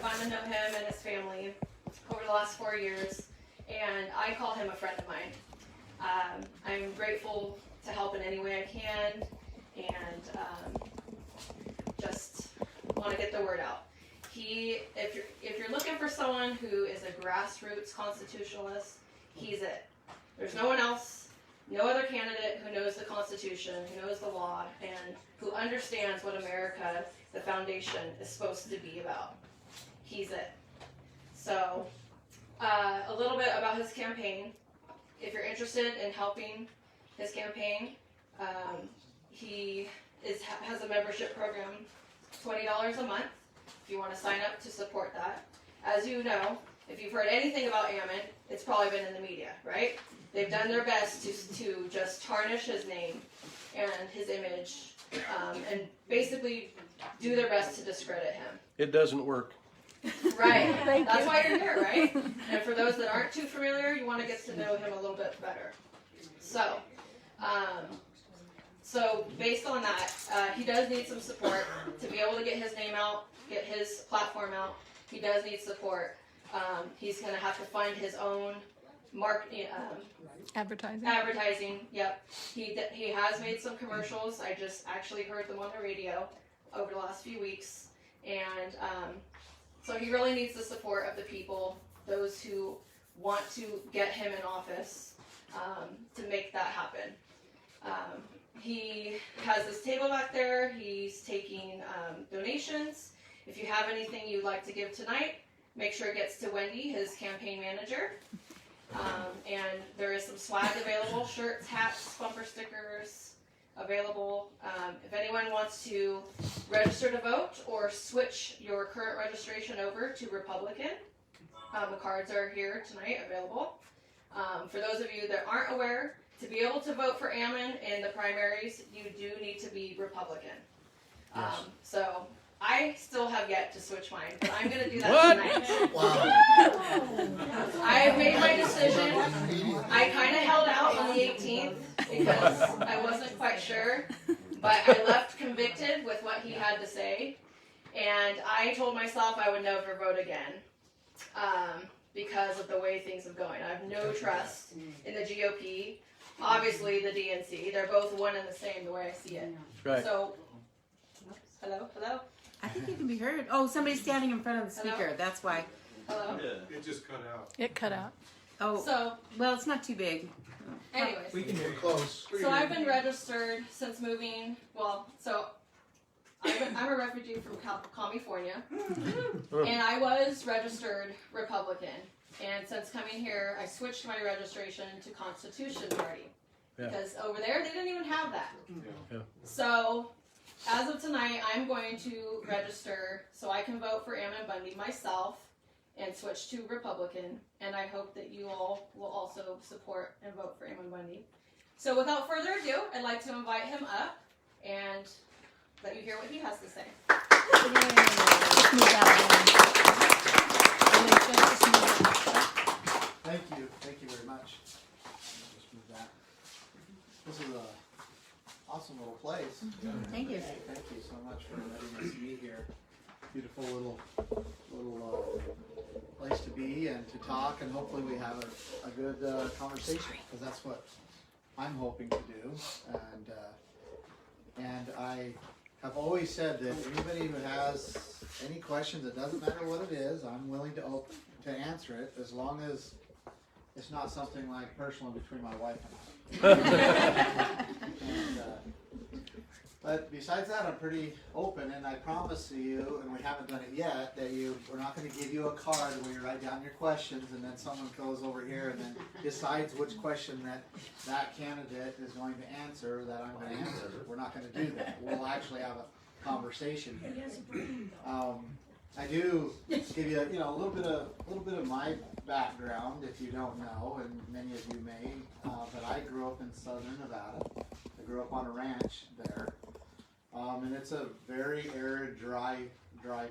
gotten to know him and his family over the last 4 years, and I call him a friend of mine. I'm grateful to help in any way I can, and just want to get the word out. If you're looking for someone who is a grassroots constitutionalist, he's it. There's no one else, no other candidate who knows the Constitution, who knows the law, and who understands what America, the foundation, is supposed to be about. He's it. So, a little bit about his campaign. If you're interested in helping his campaign, he has a membership program, $20 a month, if you want to sign up to support that. As you know, if you've heard anything about Ammon, it's probably been in the media, right? They've done their best to just tarnish his name and his image, and basically do their best to discredit him. It doesn't work. Right. That's why you're here, right? And for those that aren't too familiar, you want to get to know him a little bit better. So, based on that, he does need some support to be able to get his name out, get his platform out. He does need support. He's going to have to find his own advertising. Yep. He has made some commercials. I just actually heard them on the radio over the last few weeks, and so he really needs the support of the people, those who want to get him in office, to make that happen. He has this table back there. He's taking donations. If you have anything you'd like to give tonight, make sure it gets to Wendy, his campaign manager. And there is some swag available, shirts, hats, bumper stickers available. If anyone wants to register to vote or switch your current registration over to Republican, the cards are here tonight available. For those of you that aren't aware, to be able to vote for Ammon in the primaries, you do need to be Republican. Yes. So I still have yet to switch mine, but I'm going to do that tonight. Wow. I have made my decision. I kind of held out on the 18th because I wasn't quite sure, but I left convicted with what he had to say, and I told myself I would never vote again because of the way things have going. I have no trust in the GOP. Obviously, the DNC. They're both one and the same the way I see it. Right. So, hello? I think you can be heard. Oh, somebody's standing in front of the speaker. Hello? That's why. Hello? It just cut out. It cut out. Oh, So, well, it's not too big. anyways. We can get close. So I've been registered since moving. Well, so I'm a refugee from California, and I was registered Republican. And since coming here, I switched my registration to Constitution Party because over there they didn't even have that. Yeah. So as of tonight, I'm going to register so I can vote for Ammon Bundy myself and switch to Republican. And I hope that you all will also support and vote for Ammon Bundy. So without further ado, I'd like to invite him up and let you hear what he has to say. Thank you very much. Just move that. This is a awesome little place. Thank you. Thank you so much for letting us meet here. Beautiful little place to be and to talk, and hopefully we have a good conversation, because that's what I'm hoping to do. And I have always said that anybody who has any questions, it doesn't matter what it is, I'm willing to answer it, as long as it's not something like personal between my wife and I. But besides that, I'm pretty open, and I promise you, and we haven't done it yet, that we're not going to give you a card where you write down your questions, and then someone goes over here and then decides which question that candidate is going to answer that I'm going to answer. We're not going to do that. We'll actually have a conversation here. I do give you, a little bit of my background, if you don't know, and many of you may. But I grew up in southern Nevada. I grew up on a ranch there, and it's a very arid, dry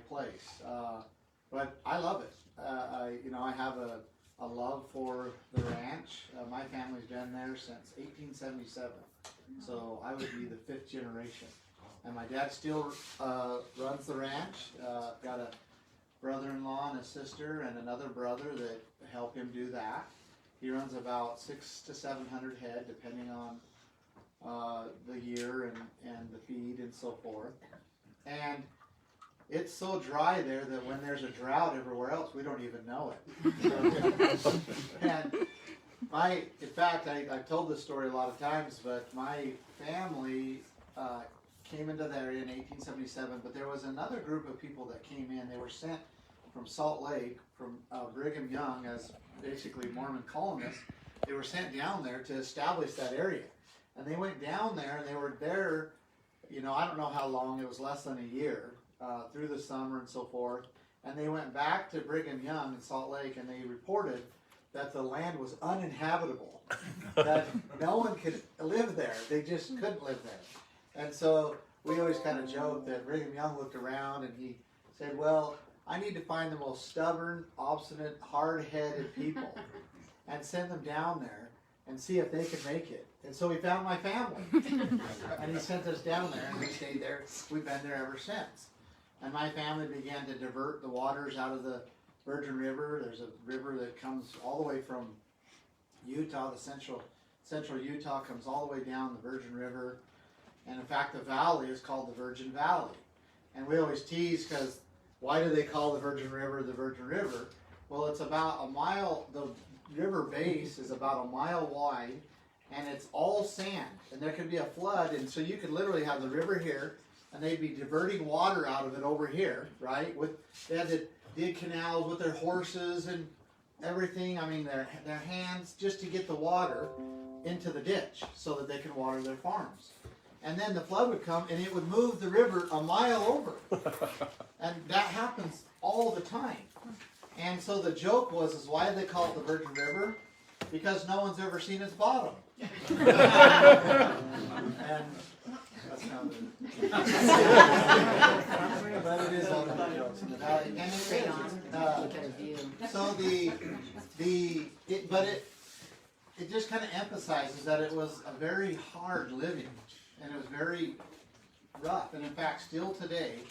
place. But I love it. I have a love for the ranch. My family's been there since 1877, so I would be the 5th generation. And my dad still runs the ranch. Got a brother-in-law and a sister and another brother that help him do that. He runs about 600 to 700 head, depending on the year and the feed and so forth. And it's so dry there that when there's a drought everywhere else, we don't even know it. And in fact, I've told this story a lot of times, but my family came into that area in 1877, but there was another group of people that came in. They were sent from Salt Lake, from Brigham Young, as basically Mormon colonists. They were sent down there to establish that area. And they went down there, and they were there, I don't know how long, it was less than a year, through the summer and so forth. And they went back to Brigham Young in Salt Lake, and they reported that the land was uninhabitable, that no one could live there. They just couldn't live there. And so we always kind of joke that Brigham Young looked around and he said, well, I need to find the most stubborn, obstinate, hard-headed people and send them down there and see if they can make it. And so he found my family. And he sent us down there, and we stayed there. We've been there ever since. And my family began to divert the waters out of the Virgin River. There's a river that comes all the way from Utah, the central Utah, comes all the way down the Virgin River. And in fact, the valley is called the Virgin Valley. And we always tease because why do they call the Virgin River the Virgin River? Well, it's about a mile, the river base is about a mile wide, and it's all sand. And there could be a flood, and so you could literally have the river here, and they'd be diverting water out of it over here, right? They had to dig canals with their horses and everything, their hands, just to get the water into the ditch so that they can water their farms. And then the flood would come, and it would move the river a mile over. And that happens all the time. And so the joke is why do they call it the Virgin River? Because no one's ever seen its bottom. And that's kind of but it is all the jokes in the valley. And it just kind of emphasizes that it was a very hard living. And it was very rough. And in fact, still today,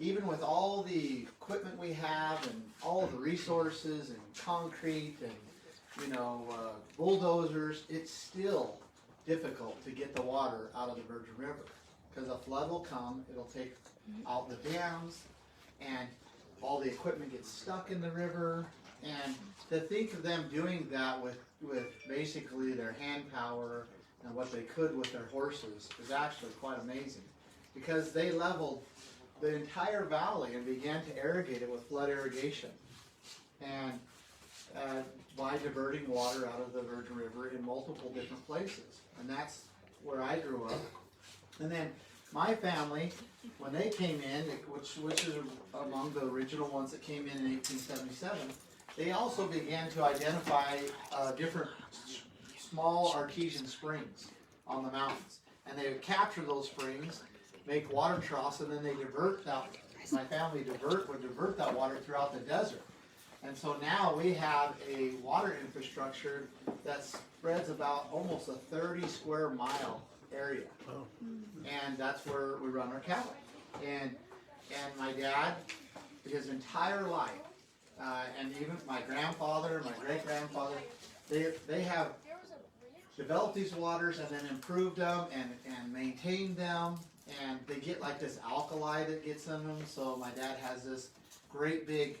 even with all the equipment we have and all the resources and concrete and bulldozers, it's still difficult to get the water out of the Virgin River because a flood will come, it'll take out the dams, and all the equipment gets stuck in the river. And to think of them doing that with basically their hand power and what they could with their horses is actually quite amazing, because they leveled the entire valley and began to irrigate it with flood irrigation, and by diverting water out of the Virgin River in multiple different places. And that's where I grew up. And then my family, when they came in, which is among the original ones that came in 1877, they also began to identify different small artesian springs on the mountains. And they would capture those springs, make water troughs, and then they divert that. My family would divert that water throughout the desert. And so now we have a water infrastructure that spreads about almost a 30 square mile area. And that's where we run our cattle. And my dad, his entire life, and even my grandfather, my great-grandfather, they have developed these waters and then improved them and maintained them. And they get like this alkali that gets in them. So my dad has this great big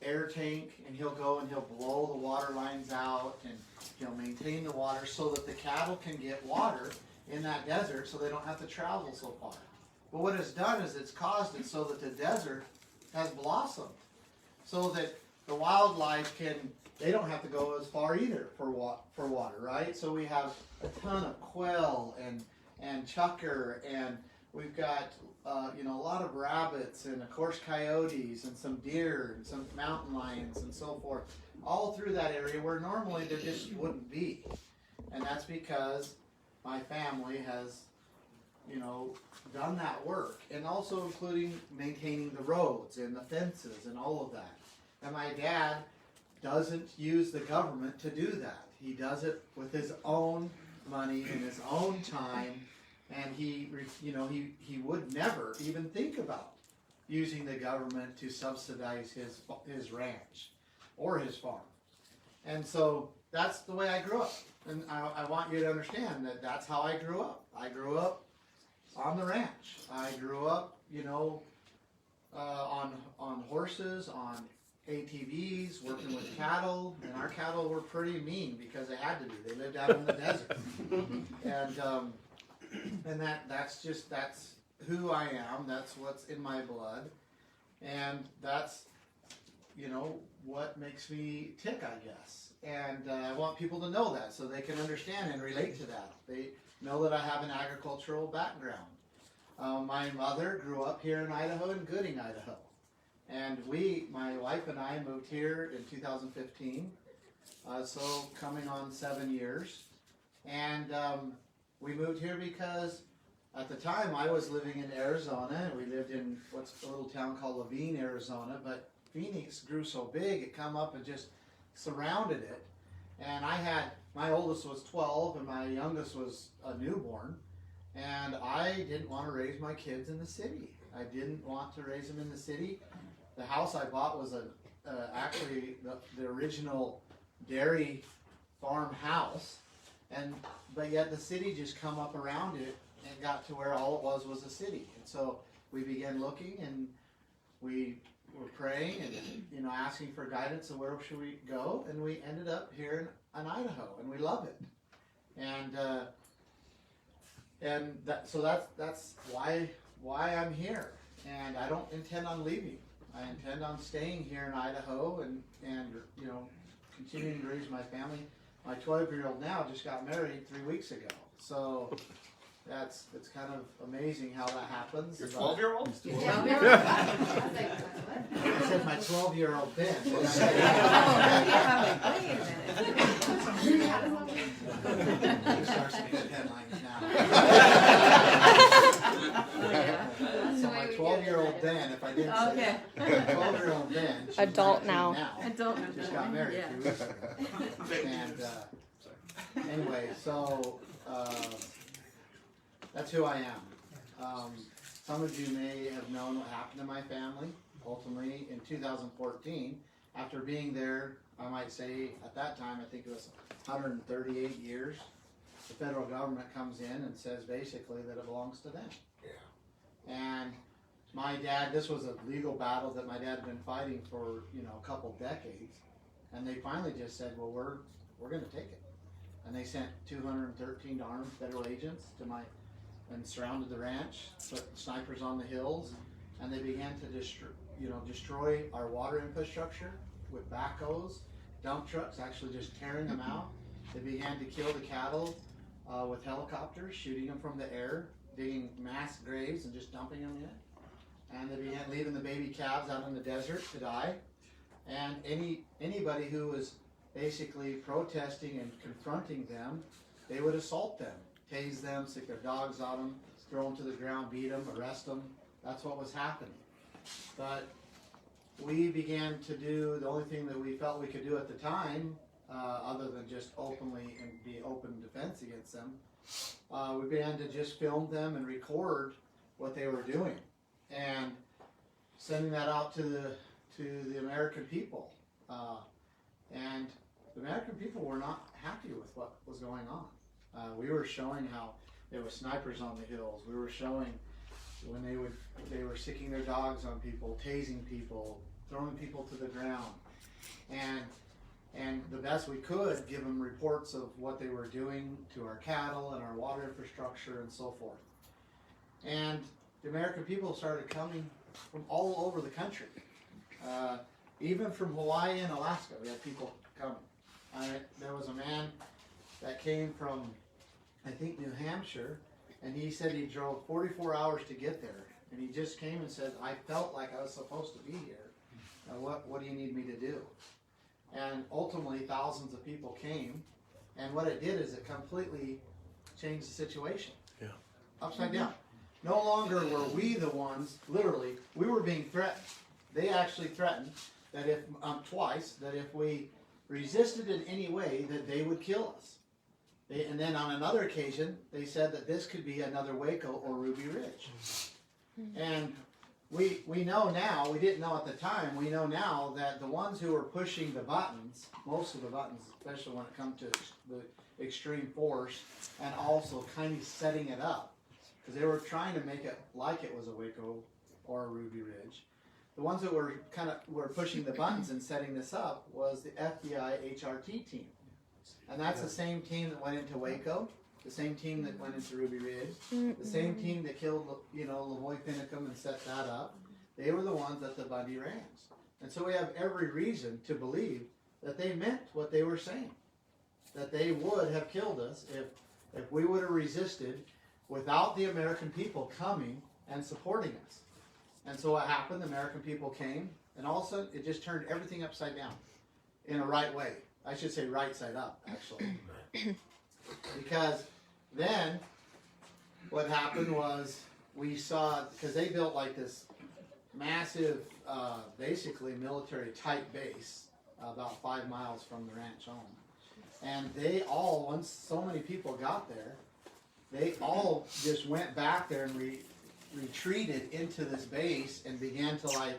air tank, and he'll go and he'll blow the water lines out, and he'll maintain the water so that the cattle can get water in that desert so they don't have to travel so far. But what it's done is it's caused it so that the desert has blossomed, so that the wildlife they don't have to go as far either for water, right? So we have a ton of quail and chukar, and we've got a lot of rabbits, and of course coyotes, and some deer, and some mountain lions, and so forth, all through that area where normally there just wouldn't be. And that's because my family has, done that work, and also including maintaining the roads and the fences and all of that. And my dad doesn't use the government to do that. He does it with his own money and his own time. And he would never even think about using the government to subsidize his ranch or his farm. And so that's the way I grew up. And I want you to understand that that's how I grew up. I grew up on the ranch. I grew up, you know, on horses, on ATVs, working with cattle, and our cattle were pretty mean because they had to be. They lived out in the desert, and that's who I am. That's what's in my blood, and that's, you know, what makes me tick, I guess. And I want people to know that so they can understand and relate to that. They know that I have an agricultural background. My mother grew up here in Idaho, in Gooding, Idaho. And my wife and I moved here in 2015, so coming on 7 years. And we moved here because at the time I was living in Arizona, and we lived in what's a little town called Laveen, Arizona, but Phoenix grew so big it come up and just surrounded it. And my oldest was 12 and my youngest was a newborn, and I didn't want to raise my kids in the city. I didn't want to raise them in the city. The house I bought was actually the original dairy farm house, but yet the city just come up around it and got to where all it was a city. And so we began looking, and we were praying and, you know, asking for guidance of where should we go, and we ended up here in Idaho, and we love it. So that's why I'm here, and I don't intend on leaving. I intend on staying here in Idaho and you know, continuing to raise my family. My 12-year-old now just got married 3 weeks ago, so it's kind of amazing how that happens. Your 12-year-old? I said my 12-year-old Ben. Wait a minute. He starts to get headlines now. So my 12-year-old Ben, if I didn't say Okay. that, my 12-year-old Ben, she's Adult 19 now. Adult just got married yeah. 2 weeks ago. And anyway, so that's who I am. Some of you may have known what happened to my family. Ultimately, in 2014, after being there, I might say at that time, I think it was 138 years, the federal government comes in and says basically that it belongs to them. Yeah. And my dad, this was a legal battle that my dad had been fighting for, you know, a couple decades, and they finally just said, well, we're going to take it. And they sent 213 armed federal agents and surrounded the ranch, put snipers on the hills, and they began to destroy our water infrastructure with backhoes, dump trucks, actually just tearing them out. They began to kill the cattle with helicopters, shooting them from the air, digging mass graves and just dumping them in. And they began leaving the baby calves out in the desert to die. And anybody who was basically protesting and confronting them, they would assault them, tase them, stick their dogs on them, throw them to the ground, beat them, arrest them. That's what was happening. But we began to do the only thing that we felt we could do at the time, other than just openly and be open defense against them. We began to just film them and record what they were doing and sending that out to the American people. And the American people were not happy with what was going on. We were showing how there were snipers on the hills. We were showing when they were sicking their dogs on people, tasing people, throwing people to the ground, and the best we could give them reports of what they were doing to our cattle and our water infrastructure and so forth. And the American people started coming from all over the country, even from Hawaii and Alaska. We had people coming. There was a man that came from, I think, New Hampshire, and he said he drove 44 hours to get there. And he just came and said, I felt like I was supposed to be here. Now what do you need me to do? And ultimately, thousands of people came. And what it did is it completely changed the situation. Yeah. Upside down. No longer were we the ones, literally, we were being threatened. They actually threatened that if, twice, that if we resisted in any way, that they would kill us. And then on another occasion, they said that this could be another Waco or Ruby Ridge. And we know now, we didn't know at the time, we know now that the ones who were pushing the buttons, most of the buttons, especially when it comes to the extreme force, and also kind of setting it up, because they were trying to make it like it was a Waco or a Ruby Ridge. The ones that were pushing the buttons and setting this up was the FBI HRT team. And that's the same team that went into Waco, the same team that went into Ruby Ridge, the same team that killed, Lavoy Finicum and set that up. They were the ones that the Bundy rans. And so we have every reason to believe that they meant what they were saying. That they would have killed us if we would have resisted without the American people coming and supporting us. And so what happened, the American people came, and all of a sudden it just turned everything upside down in a right way. I should say right side up, actually. Because then what happened was we saw, because they built like this massive, basically military type base about 5 miles from the ranch home. And they all, once so many people got there, they all just went back there and retreated into this base and began to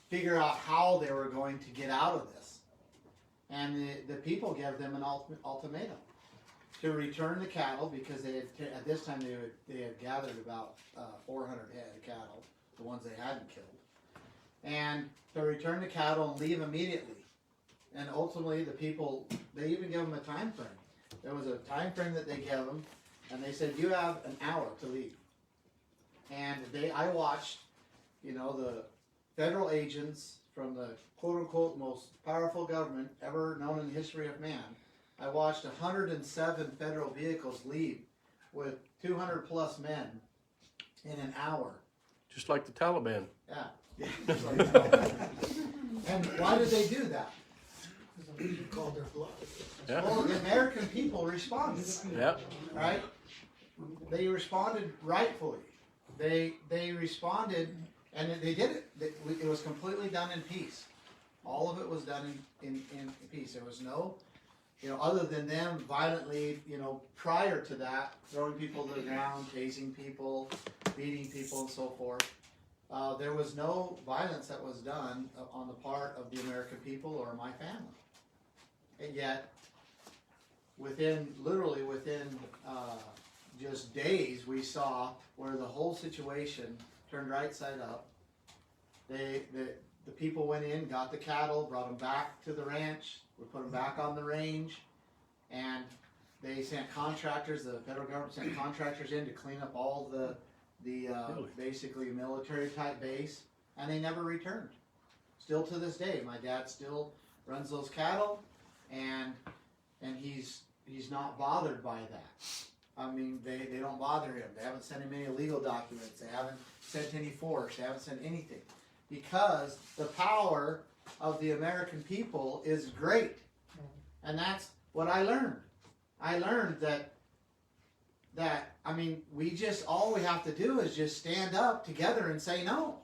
figure out how they were going to get out of this. And the people gave them an ultimatum to return the cattle, because they had at this time they had gathered about 400 head of cattle, the ones they hadn't killed, and to return the cattle and leave immediately. And ultimately, the people, they even gave them a time frame. There was a time frame that they gave them, and they said, you have an hour to leave. And I watched, the federal agents from the quote-unquote most powerful government ever known in the history of man. I watched 107 federal vehicles leave with 200 plus men in an hour. Just like the Taliban. Yeah. And why did they do that? Called their bluff. Yeah. Well, the American people responded. Yeah. Right? They responded rightfully. They responded, and they did it. It was completely done in peace. All of it was done in peace. There was no, other than them violently, prior to that, throwing people to the ground, tasing people, beating people, and so forth. There was no violence that was done on the part of the American people or my family. And yet, literally within just days, we saw where the whole situation turned right side up. The people went in, got the cattle, brought them back to the ranch. We put them back on the range, and they sent contractors. The federal government sent contractors in to clean up all the basically military type base, and they never returned. Still to this day, my dad still runs those cattle, and he's not bothered by that. I mean, they don't bother him. They haven't sent him any legal documents. They haven't sent any force. They haven't sent anything. Because the power of the American people is great. And that's what I learned. I learned that all we have to do is just stand up together and say no.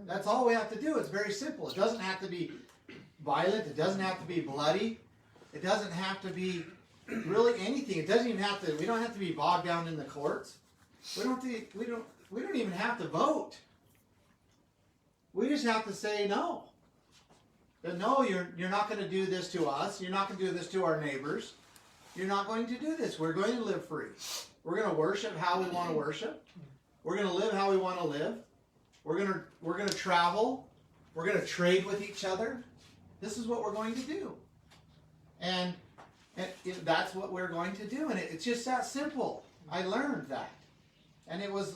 That's all we have to do. It's very simple. It doesn't have to be violent. It doesn't have to be bloody. It doesn't have to be really anything. It doesn't even have to. We don't have to be bogged down in the courts. We don't even have to vote. We just have to say no. That no, you're not going to do this to us. You're not going to do this to our neighbors. You're not going to do this. We're going to live free. We're going to worship how we want to worship. We're going to live how we want to live. We're going to travel. We're going to trade with each other. This is what we're going to do. And that's what we're going to do. And it's just that simple. I learned that. And it was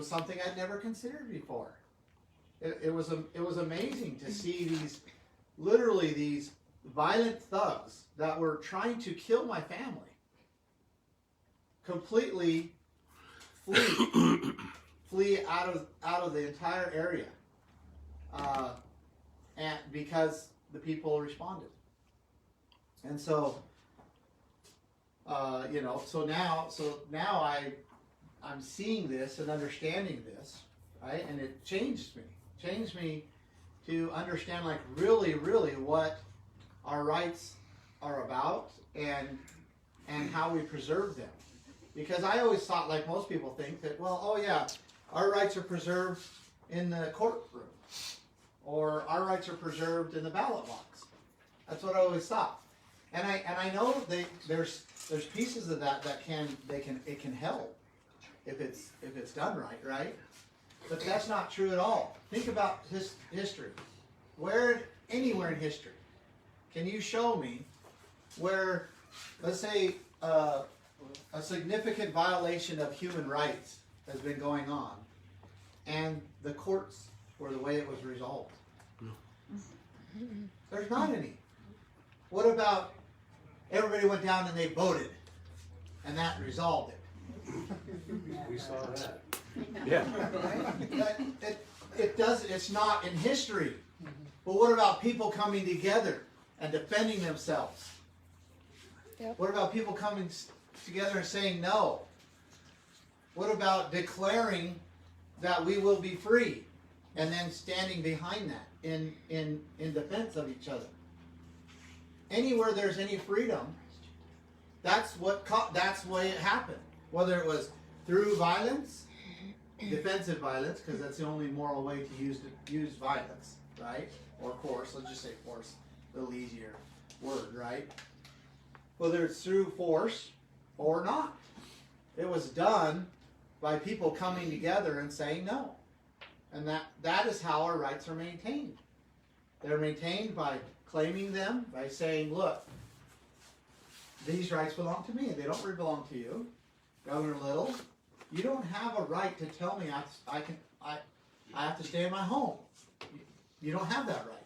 something I'd never considered before. It was amazing to see these violent thugs that were trying to kill my family completely flee out of the entire area, and because the people responded. And so so now I'm seeing this and understanding this, right? And it changed me to understand really what our rights are about and how we preserve them. Because I always thought, like most people think, that our rights are preserved in the courtroom, or our rights are preserved in the ballot box. That's what I always thought. And I know there's pieces of that it can help if it's done right? But that's not true at all. Think about history. Anywhere in history, can you show me where, let's say, a significant violation of human rights has been going on, and the courts were the way it was resolved? There's not any. What about everybody went down and they voted, and that resolved it? We saw that. Yeah. It's not in history. But what about people coming together and defending themselves? Yep. What about people coming together and saying no? What about declaring that we will be free and then standing behind that in defense of each other? Anywhere there's any freedom, that's the way it happened. Whether it was through violence, defensive violence, because that's the only moral way to use violence, right? Or force, let's just say force, a little easier word, right? Whether it's through force or not. It was done by people coming together and saying no. And that is how our rights are maintained. They're maintained by claiming them, by saying, look, these rights belong to me. They don't belong to you. Governor Little, you don't have a right to tell me I have to stay in my home. You don't have that right.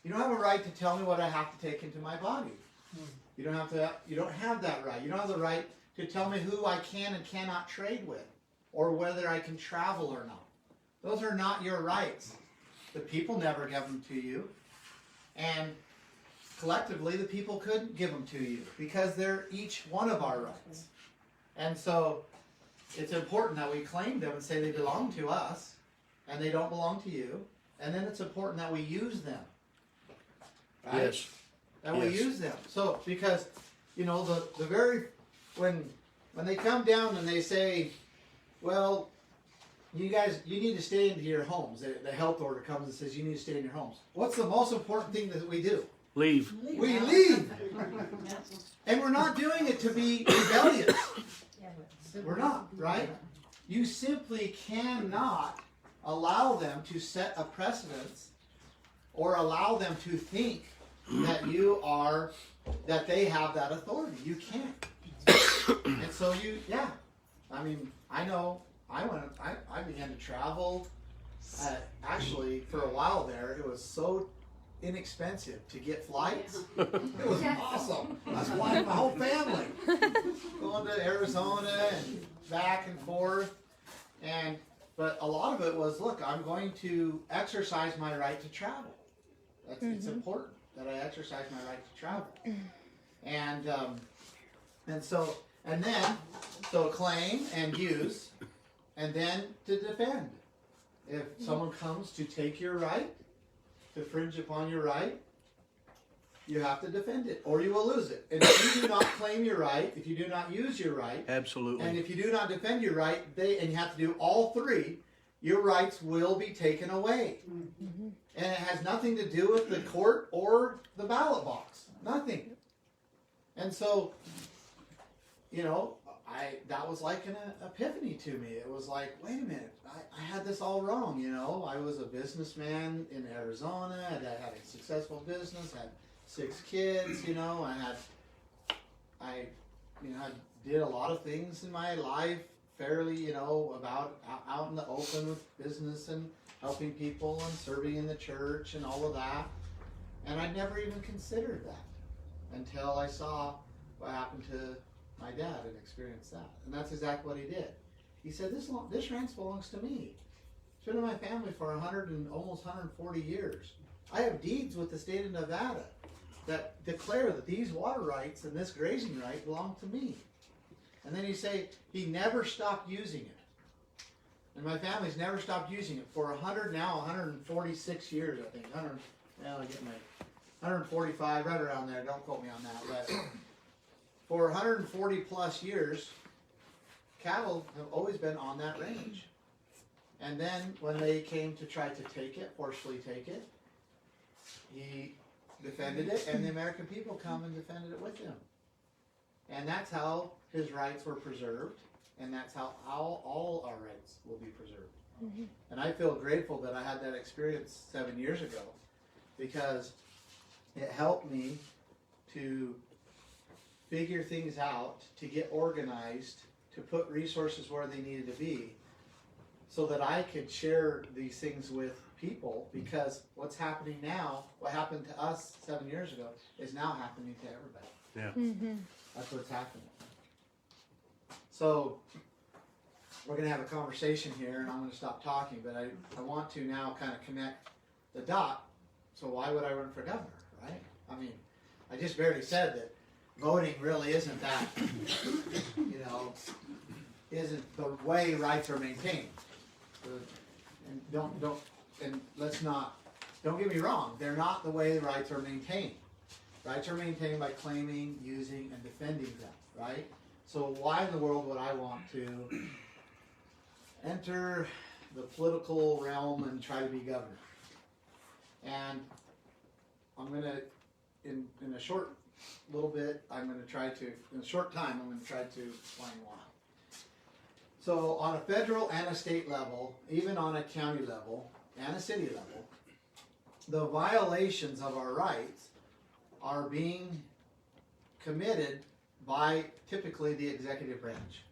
You don't have a right to tell me what I have to take into my body. You don't have that right. You don't have the right to tell me who I can and cannot trade with, or whether I can travel or not. Those are not your rights. The people never gave them to you. And collectively, the people couldn't give them to you because they're each one of our rights. And so it's important that we claim them and say they belong to us and they don't belong to you. And then it's important that we use them. Right? Yes. That we use them. So, because, when they come down and they say, well, you guys, you need to stay into your homes. The health order comes and says you need to stay in your homes. What's the most important thing that we do? Leave. We leave. And we're not doing it to be rebellious. We're not, right? You simply cannot allow them to set a precedence or allow them to think that they have that authority. You can't. And so I know I began to travel. Actually, for a while there, it was so inexpensive to get flights. It was awesome. I was flying my whole family, going to Arizona and back and forth. But a lot of it was, look, I'm going to exercise my right to travel. It's important that I exercise my right to travel. And then claim and use, and then to defend. If someone comes to take your right, to infringe upon your right, you have to defend it, or you will lose it. And if you do not claim your right, if you do not use your right, Absolutely. and if you do not defend your right, and you have to do all three, your rights will be taken away. Mm-hmm. And it has nothing to do with the court or the ballot box. Nothing. And so, that was like an epiphany to me. It was like, wait a minute, I had this all wrong, I was a businessman in Arizona, I had a successful business, had 6 kids, I did a lot of things in my life fairly, about out in the open with business and helping people and serving in the church and all of that. And I'd never even considered that until I saw what happened to my dad and experienced that. And that's exactly what he did. He said, this ranch belongs to me. It's been in my family for almost 140 years. I have deeds with the state of Nevada that declare that these water rights and this grazing right belong to me. And then he never stopped using it. And my family's never stopped using it for 146 years, I think. I get my 145, right around there. Don't quote me on that. But for 140 plus years, cattle have always been on that range. And then when they came to try to take it, forcefully take it, he defended it, and the American people come and defended it with him. And that's how his rights were preserved, and that's how all our rights will be preserved. Mhm. And I feel grateful that I had that experience 7 years ago, because it helped me to figure things out, to get organized, to put resources where they needed to be, so that I could share these things with people, because what's happening now, what happened to us 7 years ago, is now happening to everybody. Mhm. That's what's happening. So, we're going to have a conversation here, and I'm going to stop talking, but I want to now kind of connect the dot. So why would I run for governor, right? I mean, I just barely said that voting really isn't that, isn't the way rights are maintained. And don't get me wrong, they're not the way rights are maintained. Rights are maintained by claiming, using, and defending them, right? So why in the world would I want to enter the political realm and try to be governor? And I'm gonna, in a short little bit, in a short time, I'm gonna try to explain why. So on a federal and a state level, even on a county level and a city level, the violations of our rights are being committed by typically the executive branch.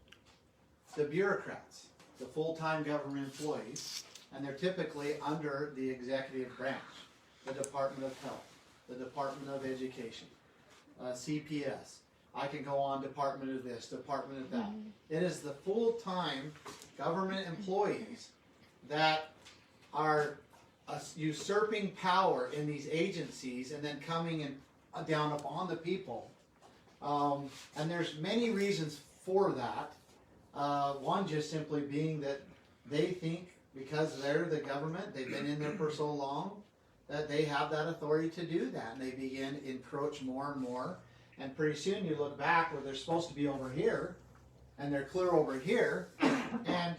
The bureaucrats, the full-time government employees, and they're typically under the executive branch, the Department of Health, the Department of Education, CPS. I can go on, Department of this, Department of that. It is the full-time government employees that are usurping power in these agencies and then coming in, down upon the people. And there's many reasons for that. One just simply being that they think because they're the government, they've been in there for so long, that they have that authority to do that. And they begin to encroach more and more. And pretty soon you look back where they're supposed to be over here, and they're clear over here, and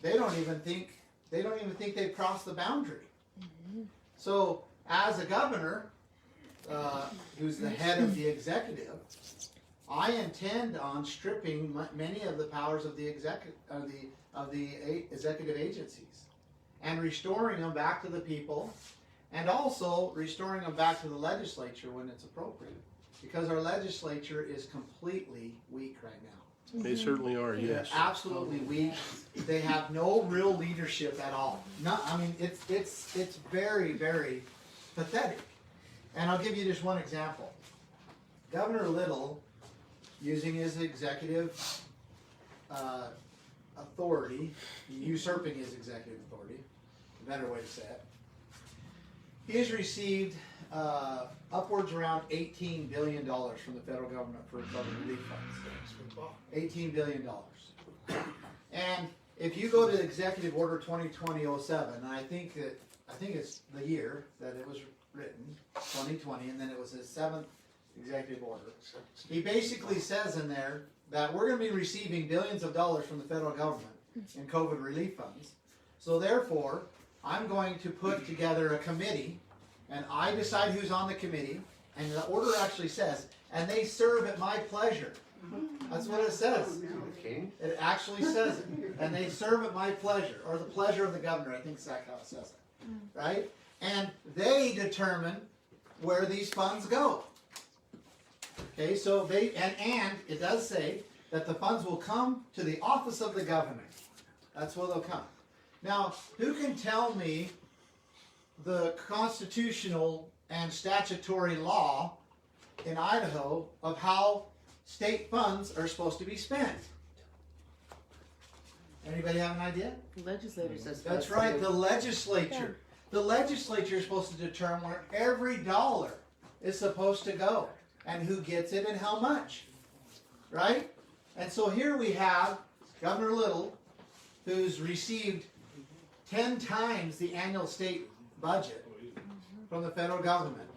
they don't even think they've crossed the boundary. So as a governor, who's the head of the executive, I intend on stripping many of the powers of the executive agencies, and restoring them back to the people, and also restoring them back to the legislature when it's appropriate, because our legislature is completely weak right now. They certainly are, yes. They're absolutely weak. They have no real leadership at all. It's very, very pathetic. And I'll give you just one example. Governor Little, using his executive authority, usurping his executive authority, a better way to say it, he has received upwards around $18 billion from the federal government for COVID relief funds. $18 billion. And if you go to Executive Order 2020-07, and I think it's the year that it was written, 2020, and then it was his 7th executive order. He basically says in there that we're going to be receiving billions of dollars from the federal government in COVID relief funds. So therefore, I'm going to put together a committee, and I decide who's on the committee, and the order actually says, and they serve at my pleasure. That's what it says. It actually says it. And they serve at my pleasure, or the pleasure of the governor. I think that's how it says it. Right? And they determine where these funds go. Okay, so and it does say that the funds will come to the office of the governor. That's where they'll come. Now, who can tell me the constitutional and statutory law in Idaho of how state funds are supposed to be spent? Anybody have an idea? The legislator says. That's right, the legislature. The legislature is supposed to determine where every dollar is supposed to go, and who gets it and how much. Right? And so here we have Governor Little, who's received 10 times the annual state budget from the federal government.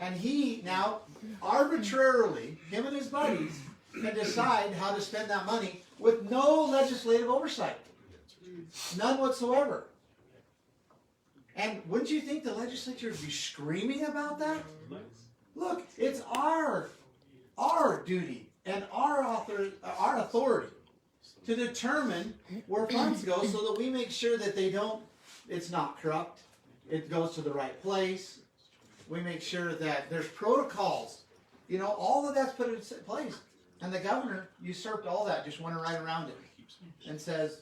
And he now arbitrarily, him and his buddies, can decide how to spend that money with no legislative oversight. None whatsoever. And wouldn't you think the legislature would be screaming about that? Look, it's our duty and our authority to determine where funds go so that we make sure that it's not corrupt, it goes to the right place. We make sure that there's protocols. You know, all of that's put in place. And the governor usurped all that, just went right around it and says,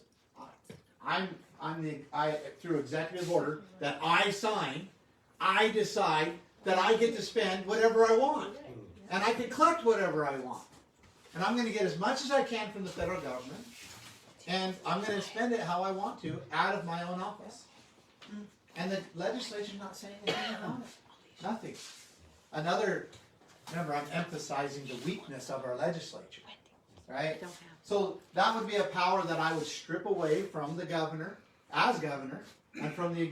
through executive order that I sign, I decide that I get to spend whatever I want. And I can collect whatever I want. And I'm going to get as much as I can from the federal government. And I'm going to spend it how I want to out of my own office. And the legislature's not saying anything about it. Nothing. Remember, I'm emphasizing the weakness of our legislature. Right? So that would be a power that I would strip away from the governor, as governor, and from the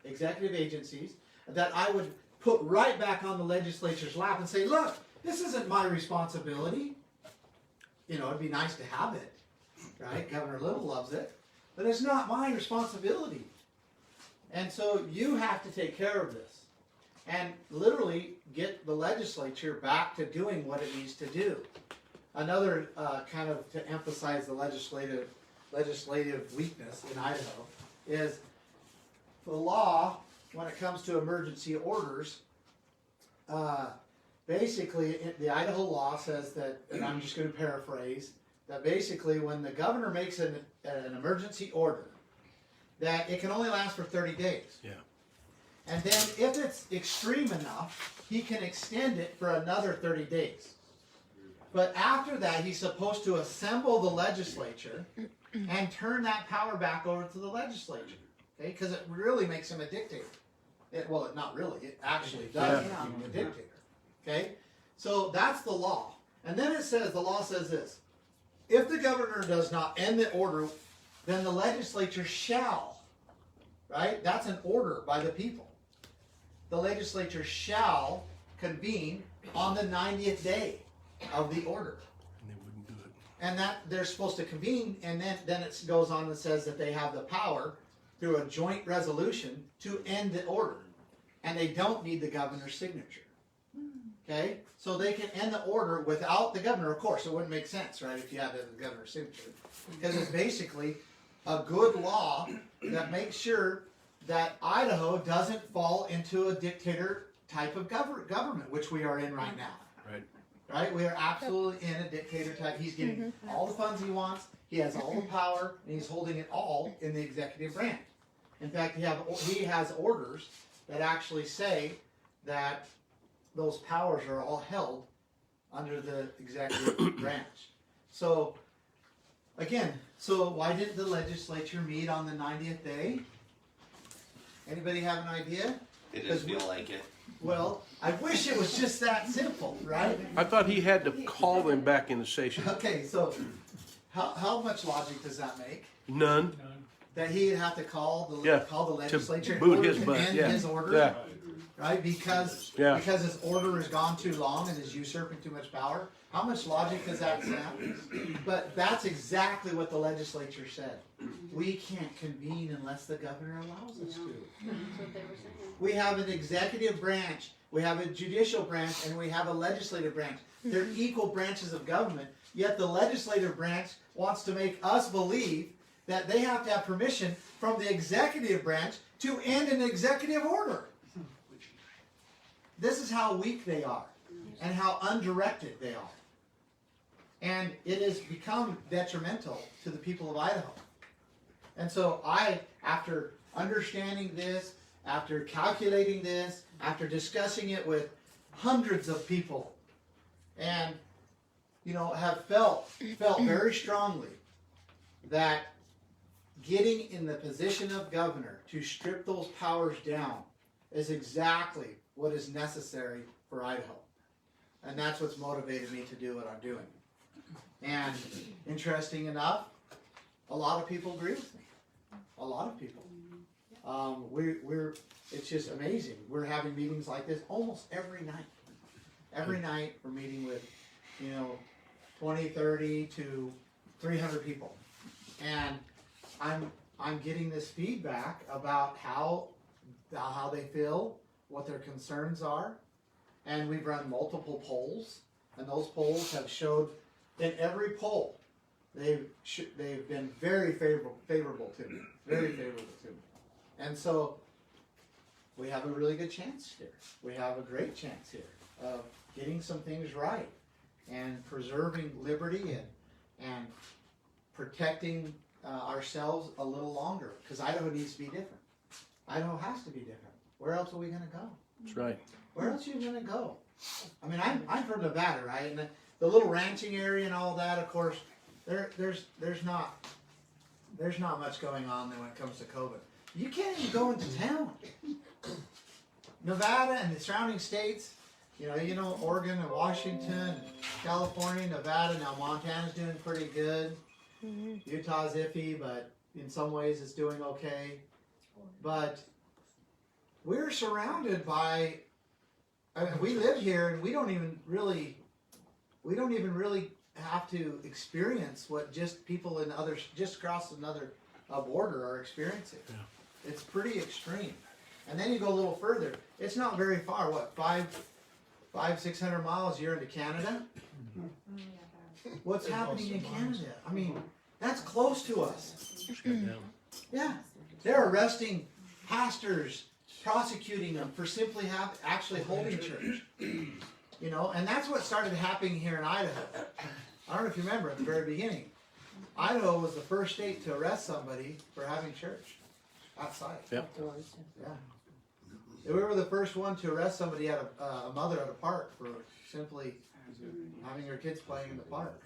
executive agencies, that I would put right back on the legislature's lap and say, look, this isn't my responsibility. You know, it'd be nice to have it, right? Governor Little loves it, but it's not my responsibility. And so you have to take care of this and literally get the legislature back to doing what it needs to do. Another kind of to emphasize the legislative weakness in Idaho is the law when it comes to emergency orders. Basically, the Idaho law says that, and I'm just going to paraphrase, that basically when the governor makes an emergency order, that it can only last for 30 days. Yeah. And then if it's extreme enough, he can extend it for another 30 days. But after that, he's supposed to assemble the legislature and turn that power back over to the legislature. Okay? Because it really makes him a dictator. Not really. It actually does make him a dictator. Okay? So that's the law. And then the law says this. If the governor does not end the order, then the legislature shall. Right? That's an order by the people. The legislature shall convene on the 90th day of the order. And they wouldn't do it. And that they're supposed to convene, and then it goes on and says that they have the power through a joint resolution to end the order. And they don't need the governor's signature. Okay? So they can end the order without the governor. Of course, it wouldn't make sense, right, if you had the governor's signature. Because it's basically a good law that makes sure that Idaho doesn't fall into a dictator type of government, which we are in right now. Right. Right? We are absolutely in a dictator type. He's getting all the funds he wants. He has all the power, and he's holding it all in the executive branch. In fact, he has orders that actually say that those powers are all held under the executive branch. So, again, why didn't the legislature meet on the 90th day? Anybody have an idea? It doesn't feel like it. Well, I wish it was just that simple, right? I thought he had to call them back into session. Okay, so how much logic does that make? None. That he'd have to call the legislature boot in order his to butt, end yeah. his order? Yeah. Right? Because his order has gone too long and is usurping too much power. How much logic does that sound? But that's exactly what the legislature said. We can't convene unless the governor allows us to. That's what they were saying. We have an executive branch, we have a judicial branch, and we have a legislative branch. They're equal branches of government, yet the legislative branch wants to make us believe that they have to have permission from the executive branch to end an executive order. This is how weak they are and how undirected they are. And it has become detrimental to the people of Idaho. And so after understanding this, after calculating this, after discussing it with hundreds of people, and have felt very strongly that getting in the position of governor to strip those powers down is exactly what is necessary for Idaho. And that's what's motivated me to do what I'm doing. And interesting enough, a lot of people agree with me. A lot of people. It's just amazing. We're having meetings like this almost every night. Every night we're meeting with, 20, 30 to 300 people. And I'm getting this feedback about how they feel, what their concerns are, and we've run multiple polls, and those polls have showed in every poll they've been very favorable to me, very favorable to me, and so we have a really good chance here. We have a great chance here of getting some things right and preserving liberty and protecting ourselves a little longer, because Idaho needs to be different. Idaho has to be different. Where else are we going to go? That's right. Where else are you going to go? I mean, I'm from Nevada, right? And the little ranching area and all that, of course, there's not much going on there when it comes to COVID. You can't even go into town. Nevada and the surrounding states, you know, Oregon and Washington, and California, Nevada, now Montana's doing pretty good. Utah's iffy, but in some ways it's doing okay. But we're surrounded by, I mean, we live here and we don't even really have to experience what just people in others, just across another border are experiencing. Yeah. It's pretty extreme. And then you go a little further. It's not very far, what, 600 miles you're into Canada? What's happening in Canada? I mean, that's close to us. Yeah. They're arresting pastors, prosecuting them for simply actually holding church. You know, and that's what started happening here in Idaho. I don't know if you remember at the very beginning. Idaho was the first state to arrest somebody for having church outside. Yep. Yeah. We were the first one to arrest somebody at a mother at a park for simply having her kids playing in the park.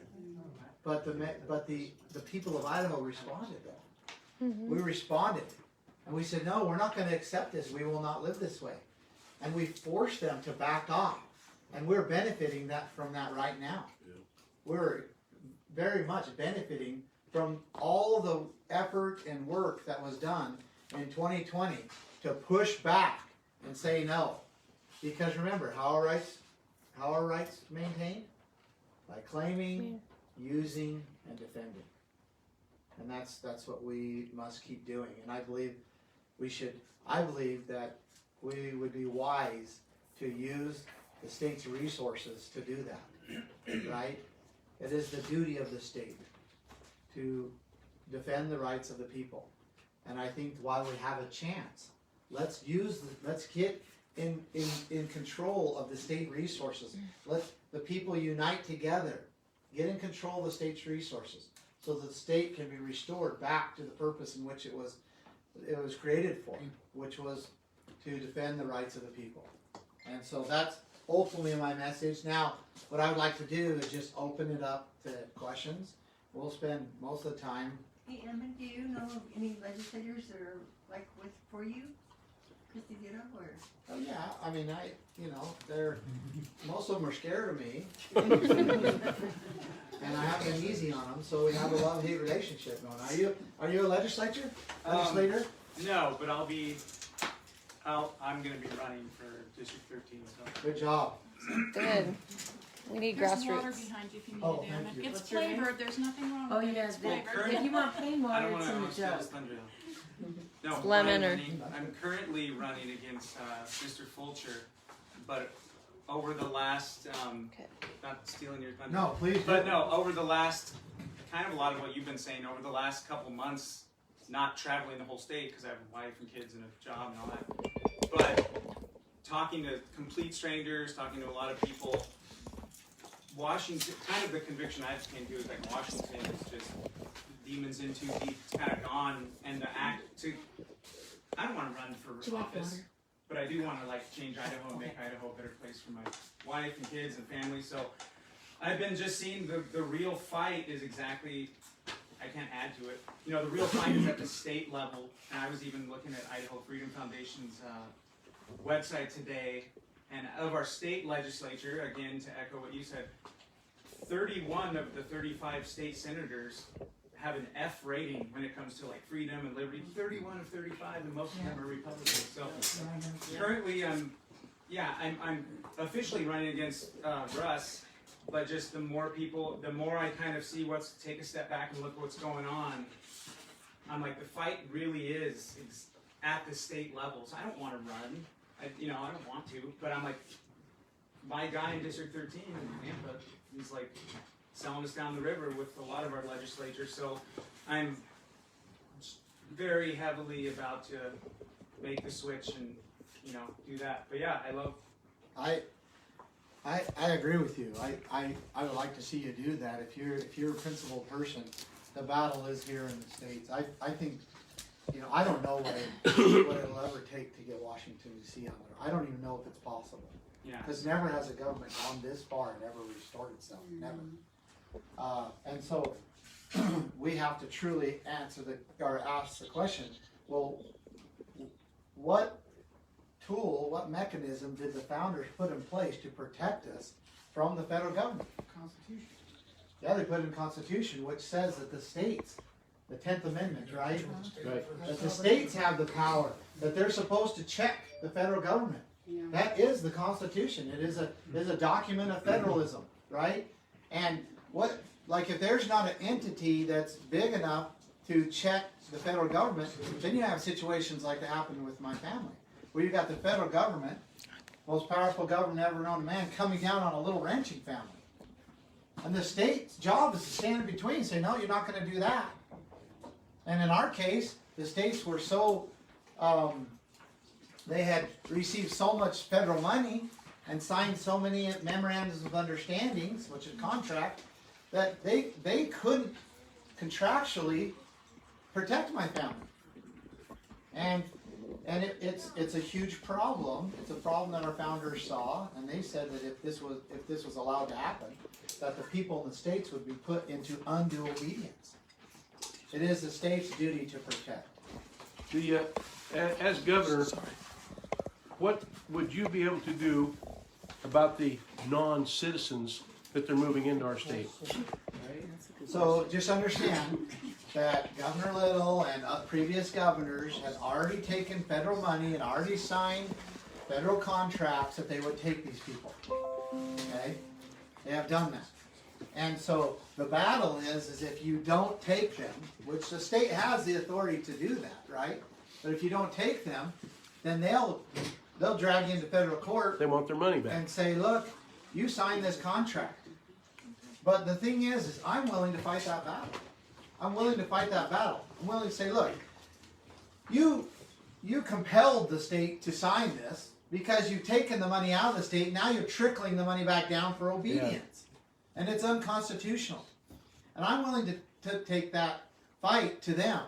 But the people of Idaho responded though. We responded. And we said, no, we're not going to accept this. We will not live this way. And we forced them to back off. And we're benefiting from that right now. Yeah. We're very much benefiting from all the effort and work that was done in 2020 to push back and say no. Because remember, how are rights maintained? By claiming, using, and defending. And that's what we must keep doing. And I believe that we would be wise to use the state's resources to do that, right? It is the duty of the state to defend the rights of the people. And I think while we have a chance, let's get in control of the state resources. Let the people unite together, get in control of the state's resources, so that the state can be restored back to the purpose in which it was created for, which was to defend the rights of the people. And so that's ultimately my message. Now, what I would like to do is just open it up to questions. We'll spend most of the time. Hey, Ammon, do you know of any legislators that are like for you? Christy Ditto, or? Oh yeah, I mean, most of them are scared of me. And I have been easy on them, so we have a love-hate relationship going. Are you a legislator? No, but I'm going to be running for District 13. So. Good job. Good. We need There's some water grassroots. behind you if you need Oh, it, Ammon. thank you. It's What's your name? flavored. There's nothing wrong Oh with it. yeah, It's flavored. if you want plain I water, don't want it's in the to jug. thunder. No, Lemon or- I'm currently running against Mr. Fulcher, but over the last, not stealing your thunder. No, please. But no, over the last, kind of a lot of what you've been saying, over the last couple months, not traveling the whole state because I have a wife and kids and a job and all that, but talking to complete strangers, talking to a lot of people, Washington, kind of the conviction I came to is like Washington is just demons in too deep, it's kind of gone, and I don't want to run for office, but I do want to like change Idaho and make Idaho a better place for my wife and kids and family. So I've been just seeing the real fight is exactly, I can't add to it. You know, the real fight is at the state level, and I was even looking at Idaho Freedom Foundation's website today, and of our state legislature, again to echo what you said, 31 of the 35 state senators have an F rating when it comes to like freedom and liberty. 31 of 35, and most of them are Republicans. So currently, I'm officially running against Russ, but just the more people, the more I kind of see take a step back and look what's going on. I'm like, the fight really is at the state level. So I don't want to run. I don't want to. But I'm like, my guy in District 13 in Nampa, he's like selling us down the river with a lot of our legislatures. So I'm very heavily about to make the switch and do that. But yeah, I agree with you. I would like to see you do that. If you're a principled person, the battle is here in the States. I think, I don't know what it'll ever take to get Washington D.C. on there. I don't even know if it's possible. Yeah. Because never has a government gone this far and ever restored itself. Never. And so we have to truly ask the question, well, what tool, what mechanism did the founders put in place to protect us from the federal government? Constitution. Yeah, they put in the Constitution, which says that the states, the 10th Amendment, right? That the states have the power, that they're supposed to check the federal government. That is the Constitution. It is a document of federalism, right? And if there's not an entity that's big enough to check the federal government, then you have situations like that happened with my family, where you got the federal government, most powerful government ever known to man, coming down on a little ranching family. And the state's job is to stand in between and say, no, you're not going to do that. And in our case, the states were so, they had received so much federal money and signed so many memorandums of understandings, which is contract, that they couldn't contractually protect my family. And it's a huge problem. It's a problem that our founders saw, and they said that if this was allowed to happen, that the people in the states would be put into undue obedience. It is the state's duty to protect. As governor, what would you be able to do about the non-citizens that they're moving into our state? So just understand that Governor Little and previous governors had already taken federal money and already signed federal contracts that they would take these people. Okay? They have done that. And so the battle is if you don't take them, which the state has the authority to do that, right? But if you don't take them, then they'll drag you into federal court. They want their money back. And say, look, you signed this contract. But the thing is I'm willing to fight that battle. I'm willing to fight that battle. I'm willing to say, look, you compelled the state to sign this because you've taken the money out of the state. Now you're trickling the money back down for obedience. Yeah. And it's unconstitutional. And I'm willing to take that fight to them.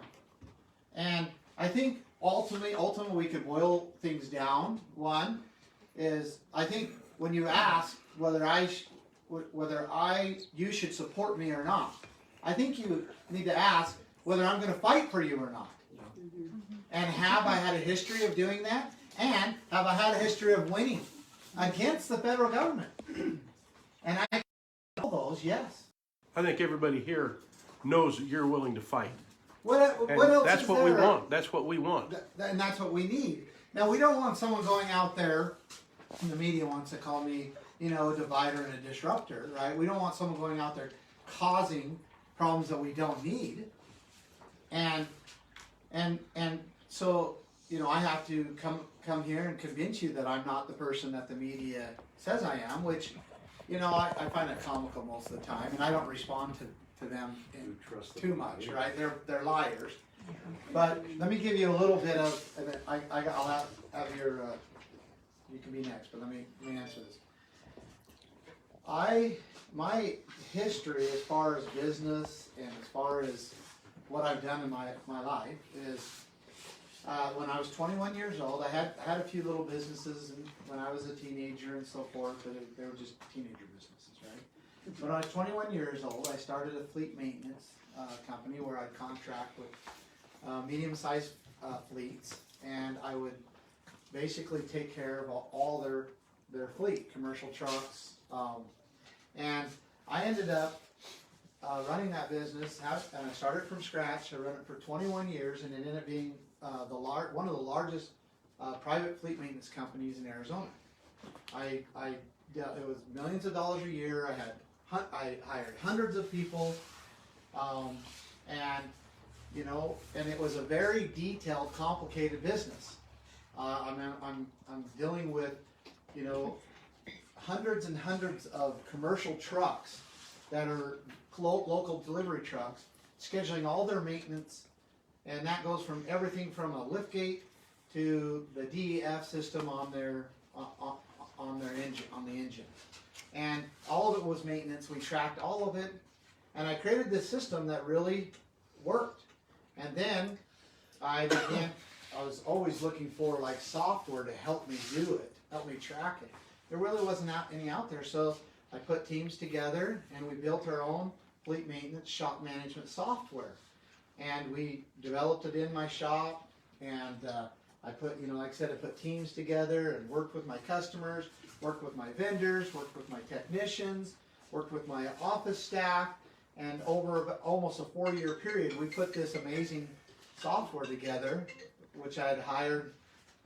And I think ultimately we could boil things down. One is, I think when you ask whether you should support me or not, I think you need to ask whether I'm going to fight for you or not. And have I had a history of doing that? And have I had a history of winning against the federal government? And I all those, yes. I think everybody here knows that you're willing to fight. What And else that's is what there? we want. That's what we want. And that's what we need. Now, we don't want someone going out there, and the media wants to call me, a divider and a disruptor, right? We don't want someone going out there causing problems that we don't need. And so, I have to come here and convince you that I'm not the person that the media says I am, which, I find it comical most of the time, and I don't respond to them too much, right? They're liars. But let me give you a little bit of, and I'll have your, you can be next, but let me answer this. My history as far as business and as far as what I've done in my life is, when I was 21 years old, I had a few little businesses when I was a teenager and so forth, but they were just teenager businesses, right? When I was 21 years old, I started a fleet maintenance company where I'd contract with medium-sized fleets, and I would basically take care of all their fleet, commercial trucks, and I ended up running that business, and I started from scratch. I ran it for 21 years, and it ended up being one of the largest private fleet maintenance companies in Arizona. It was millions of dollars a year. I hired hundreds of people, and you know, and it was a very detailed, complicated business. I'm dealing with, you know, hundreds and hundreds of commercial trucks that are local delivery trucks, scheduling all their maintenance, and that goes from everything from a lift gate to the DEF system on their engine, and all of it was maintenance. We tracked all of it, and I created this system that really worked. And then I was always looking for like software to help me do it, help me track it. There really wasn't any out there, so I put teams together and we built our own fleet maintenance shop management software. And we developed it in my shop, and I put, you know, like I said, I put teams together and worked with my customers, worked with my vendors, worked with my technicians, worked with my office staff, and over almost a 4-year period, we put this amazing software together, which I had hired,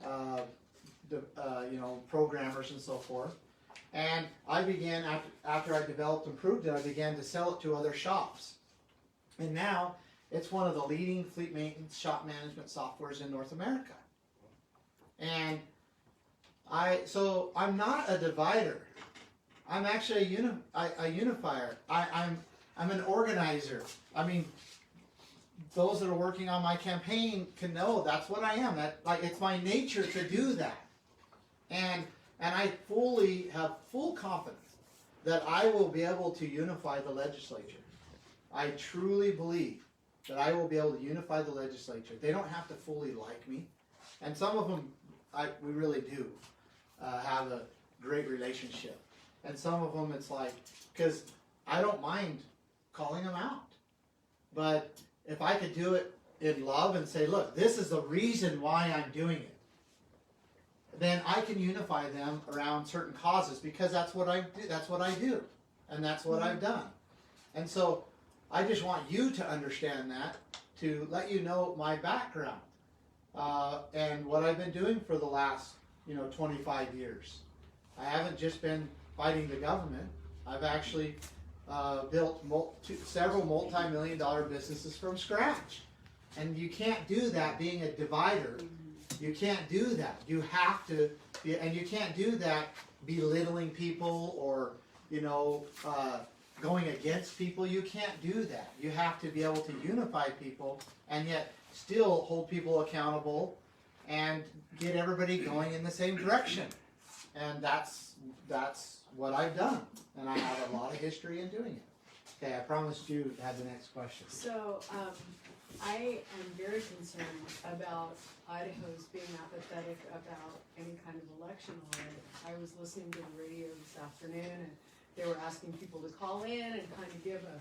you know, programmers and so forth. And I began, after I developed and proved it, I began to sell it to other shops. And now, it's one of the leading fleet maintenance shop management softwares in North America. And so I'm not a divider. I'm actually a unifier. I'm an organizer. I mean, those that are working on my campaign can know that's what I am. It's my nature to do that. And I have full confidence that I will be able to unify the legislature. I truly believe that I will be able to unify the legislature. They don't have to fully like me. And some of them, we really do have a great relationship. And some of them it's like, because I don't mind calling them out. But if I could do it in love and say, look, this is the reason why I'm doing it, then I can unify them around certain causes, because that's what I do. That's what I do. And that's what I've done. And so I just want you to understand that, to let you know my background and what I've been doing for the last, 25 years. I haven't just been fighting the government. I've actually built several multi-million-dollar businesses from scratch. And you can't do that being a divider. You can't do that. You have to, and you can't do that belittling people or, going against people. You can't do that. You have to be able to unify people and yet still hold people accountable and get everybody going in the same direction. And that's what I've done. And I have a lot of history in doing it. Okay, I promised you to have the next question. So, I am very concerned about Idaho's being apathetic about any kind of election audit. I was listening to the radio this afternoon, and they were asking people to call in and kind of give a,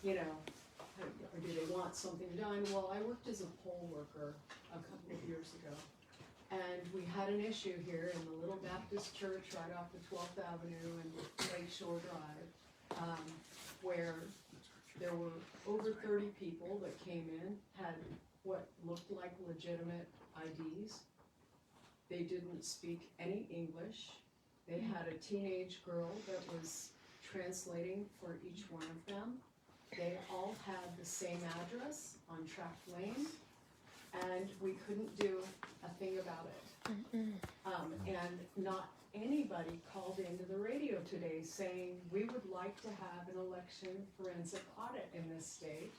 or do they want something done? Well, I worked as a poll worker a couple of years ago, and we had an issue here in the Little Baptist Church right off the 12th Avenue and Lakeshore Drive, where there were over 30 people that came in, had what looked like legitimate IDs. They didn't speak any English. They had a teenage girl that was translating for each one of them. They all had the same address on Track Lane, and we couldn't do a thing about it. And not anybody called into the radio today saying we would like to have an election forensic audit in this state,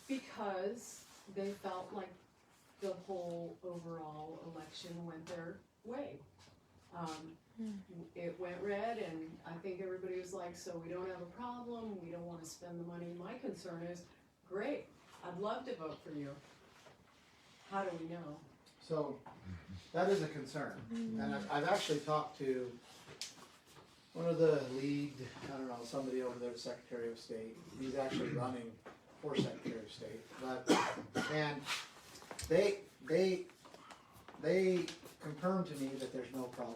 because they felt like the whole overall election went their way. It went red, and I think everybody was like, so we don't have a problem, we don't want to spend the money. My concern is, great, I'd love to vote for you. How do we know? So that is a concern. And I've actually talked to one of the lead, somebody over there, Secretary of State. He's actually running for Secretary of State. And they confirmed to me that there's no problem.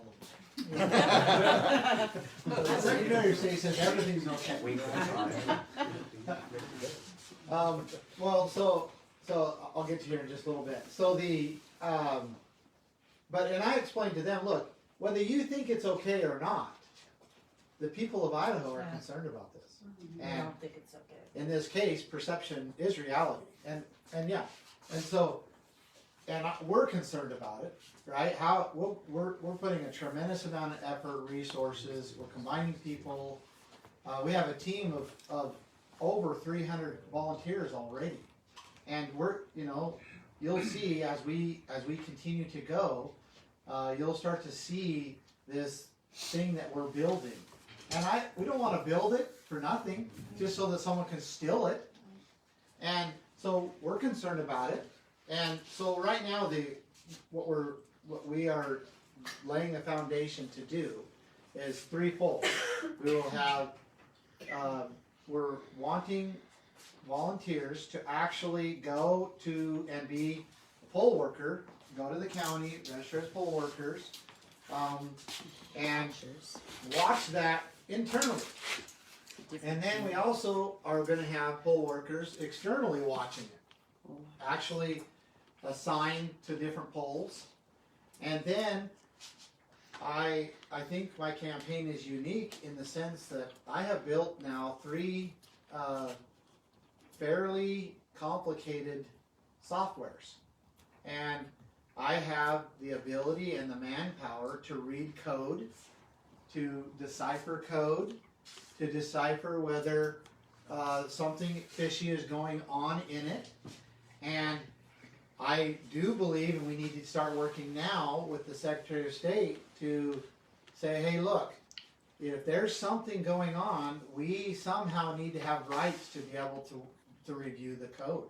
The Secretary of State says everything's okay. So I'll get to here in just a little bit. So and I explained to them, look, whether you think it's okay or not, the people of Idaho are Yeah. concerned about this. I And don't think it's okay. in this case, perception is reality. And yeah, and so, we're concerned about it, right? We're putting a tremendous amount of effort, resources, we're combining people. We have a team of over 300 volunteers already. And you'll see as we continue to go, you'll start to see this thing that we're building. And we don't want to build it for nothing, just so that someone can steal it. And so we're concerned about it. And so right now, what we are laying the foundation to do is threefold. We will have, we're wanting volunteers to actually go to and be a poll worker, go to the county, register as poll workers, and watch that internally. And then we also are going to have poll workers externally watching it, actually assigned to different polls. And then I think my campaign is unique in the sense that I have built now 3 fairly complicated softwares. And I have the ability and the manpower to read code, to decipher code, to decipher whether something fishy is going on in it. And I do believe, and we need to start working now with the Secretary of State to say, hey, look, if there's something going on, we somehow need to have rights to be able to review the code.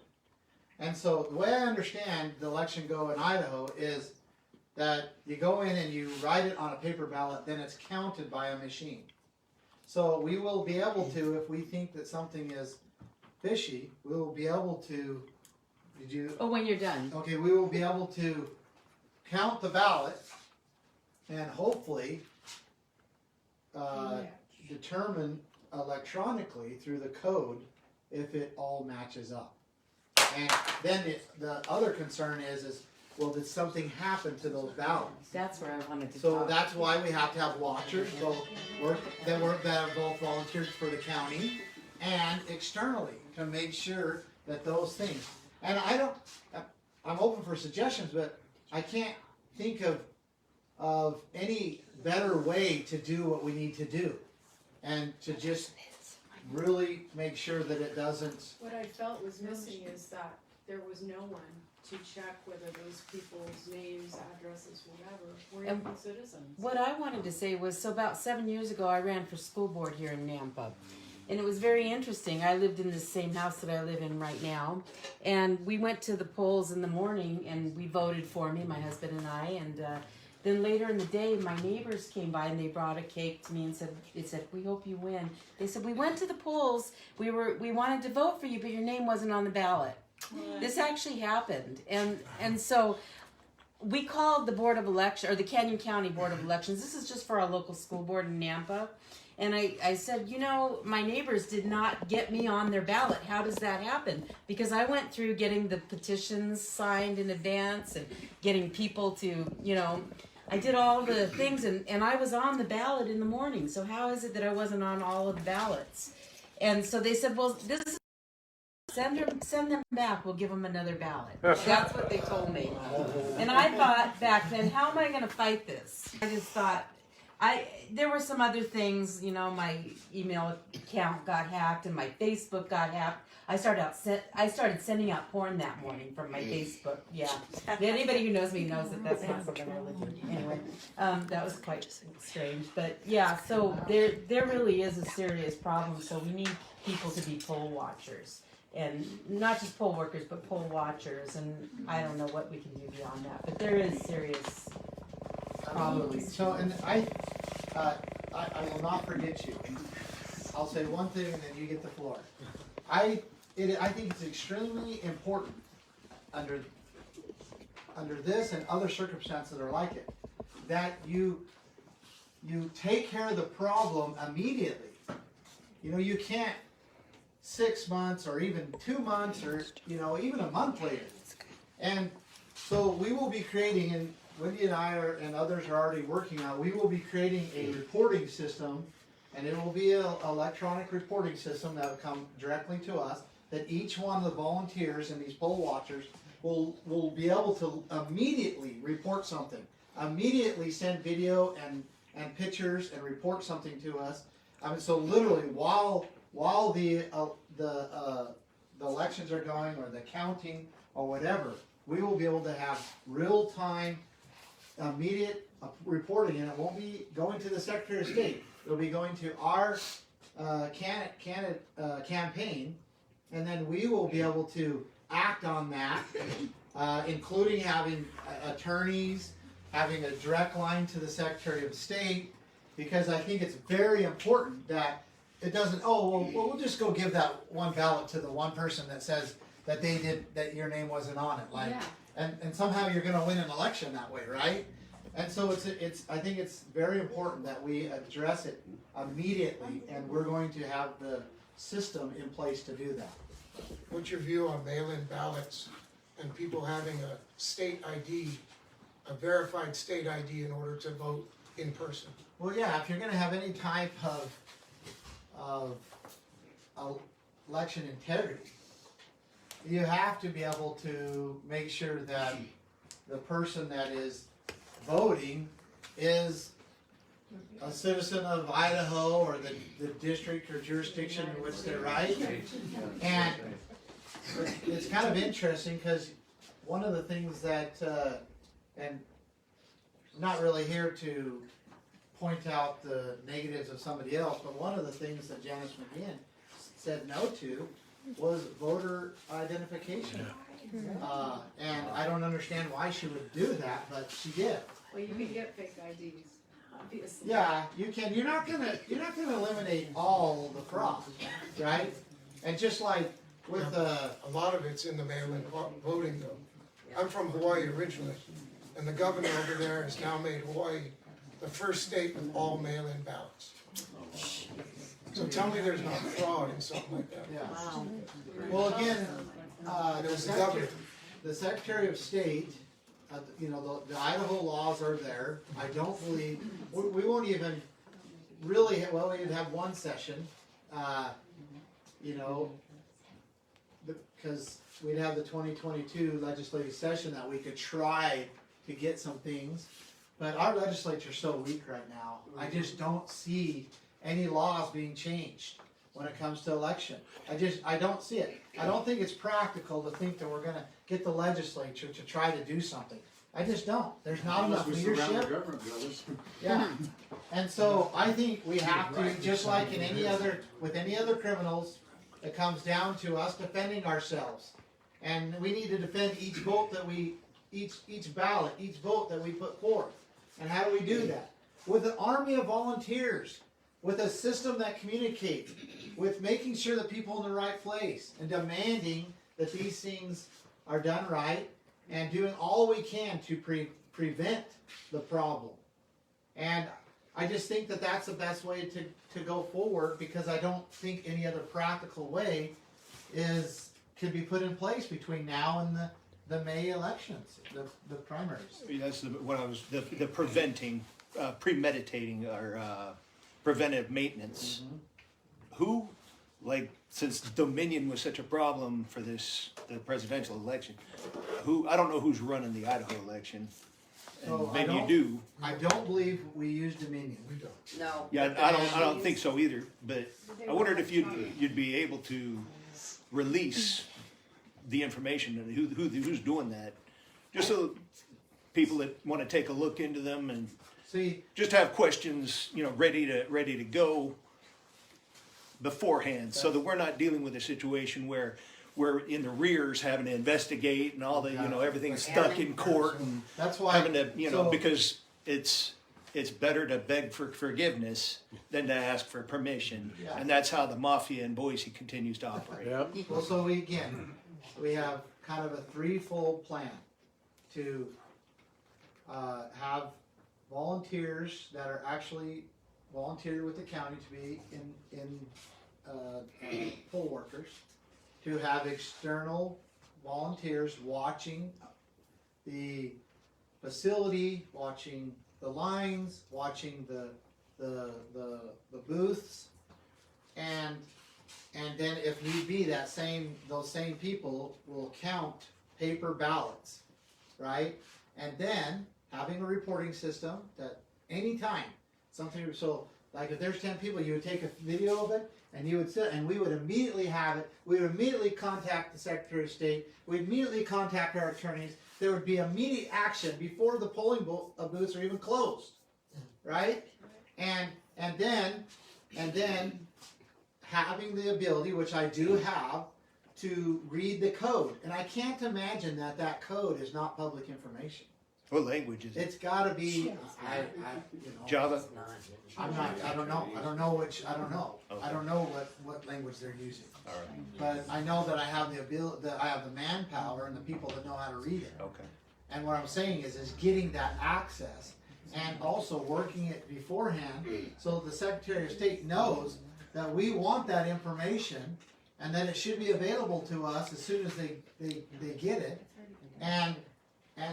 And so the way I understand the election go in Idaho is that you go in and you write it on a paper ballot, then it's counted by a machine. So we will be able to, if we think that something is fishy, we will be able to, When you're done. okay, we will be able to count the ballot and hopefully determine electronically through the code if it all matches up. And then the other concern is well, did something happen to those ballots? That's where I wanted to So talk. that's why we have to have watchers, that are both volunteers for the county and externally to make sure that those things. And I'm open for suggestions, but I can't think of any better way to do what we need to do, and to just really make sure that it doesn't. What I felt was missing is that there was no one to check whether those people's names, addresses, whatever, were And even citizens. What I wanted to say was, so about 7 years ago, I ran for school board here in Nampa. And it was very interesting. I lived in the same house that I live in right now. And we went to the polls in the morning and we voted for me, my husband and I. And then later in the day, my neighbors came by and they brought a cake to me and said, we hope you win. They said, we went to the polls. We wanted to vote for you, but your name wasn't on the ballot. This actually happened. And so we called the Board of Election, or the Canyon County Board of Elections. This is just for our local school board in Nampa. And I said, my neighbors did not get me on their ballot. How does that happen? Because I went through getting the petitions signed in advance and getting people to, I did all the things and I was on the ballot in the morning. So how is it that I wasn't on all of the ballots? And so they said, well, this is send them back. We'll give them another ballot. That's what they told me. And I thought back then, how am I going to fight this? I just thought, there were some other things, my email account got hacked and my Facebook got hacked. I started sending out porn that morning from my Facebook. Yeah. Anybody who knows me knows that that's not something I would do. Anyway, that was quite strange. But yeah, so there really is a serious problem. So we need people to be poll watchers. And not just poll workers, but poll watchers. And I don't know what we can do beyond that. But there is serious problems. So, and I will not forget you. I'll say one thing and then you get the floor. I think it's extremely important under this and other circumstances that are like it, that you take care of the problem immediately. You can't 6 months or even 2 months or even a month later. And so we will be creating, and Wendy and I and others are already working on, we will be creating a reporting system and it will be an electronic reporting system that will come directly to us, that each one of the volunteers and these poll watchers will be able to immediately report something, immediately send video and pictures and report something to us. I mean, so literally while the elections are going, or the counting or whatever, we will be able to have real-time, immediate reporting, and it won't be going to the Secretary of State. It'll be going to our campaign, and then we will be able to act on that, including having attorneys, having a direct line to the Secretary of State, because I think it's very important that it doesn't, we'll just go give that one ballot to the one person that says that that your name wasn't on it, like, and somehow you're gonna win an election that way, right? And so I think it's very important that we address it immediately, and we're going to have the system in place to do that. What's your view on mail-in ballots and people having a state ID, a verified state ID in order to vote in person? Well, yeah, if you're gonna have any type of election integrity, you have to be able to make sure that the person that is voting is a citizen of Idaho or the district or jurisdiction in which they're right. And it's kind of interesting because one of the things that, and not really here to point out the negatives of somebody else, but one of the things that Janice McGinn said no to was voter identification. And I don't understand why she would do that, but she did. Well, you can get fake IDs, obviously. Yeah, you can. You're not gonna eliminate all the fraud, right? And just like with A lot of it's in the mail-in voting though. I'm from Hawaii originally, and the governor over there has now made Hawaii the first state with all mail-in ballots. So tell me there's not fraud in something like that. yeah. Wow. Well, again, It was the governor. the Secretary of State, the Idaho laws are there. I don't believe, we won't even really, we'd have one session, because we'd have the 2022 legislative session that we could try to get some things. But our legislature's so weak right now. I just don't see any laws being changed when it comes to election. I don't see it. I don't think it's practical to think that we're gonna get the legislature to try to do something. I just don't. There's not enough leadership. Yeah. And so I think we have to, just like with any other criminals, it comes down to us defending ourselves. And we need to defend each vote that each ballot, each vote that we put forth. And how do we do that? With an army of volunteers, with a system that communicates, with making sure that people in the right place, and demanding that these things are done right, and doing all we can to prevent the problem. And I just think that that's the best way to go forward, because I don't think any other practical way could be put in place between now and the May elections, the primaries. That's the preventing, premeditating, or preventive maintenance. Who, since Dominion was such a problem for the presidential election, I don't know who's running the Idaho election. And So maybe you do. I don't believe we use Dominion. We don't. No. Yeah, I don't think so either. But I wondered if you'd be able to release the information and who's doing that, just so people that want to take a look into them and just have questions, ready to go beforehand, so that we're not dealing with a situation where we're in the rears having to investigate and all the everything's stuck in court, and That's why having to because it's better to beg for forgiveness than to ask for permission, and that's how the mafia in Boise continues to operate. Yeah. Well, so we have kind of a threefold plan to have volunteers that are actually volunteered with the county to be in poll workers, to have external volunteers watching the facility, watching the lines, watching the the booths, and then if need be, those same people will count paper ballots, right? And then having a reporting system that anytime something, so like if there's 10 people, you would take a video of it and you would sit and we would immediately have it. We would immediately contact the Secretary of State. We'd immediately contact our attorneys. There would be immediate action before the polling booths are even closed, right? And then having the ability, which I do have, to read the code. And I can't imagine that code is not public information. What language is it? It's got to be, Java? I don't know. I don't know. Okay. I don't know what language they're using. All right. But I know that I have the ability, that I have the manpower and the people that know how to read it. Okay. And what I'm saying is getting that access and also working it beforehand so the Secretary of State knows that we want that information and that it should be available to us as soon as they get it, and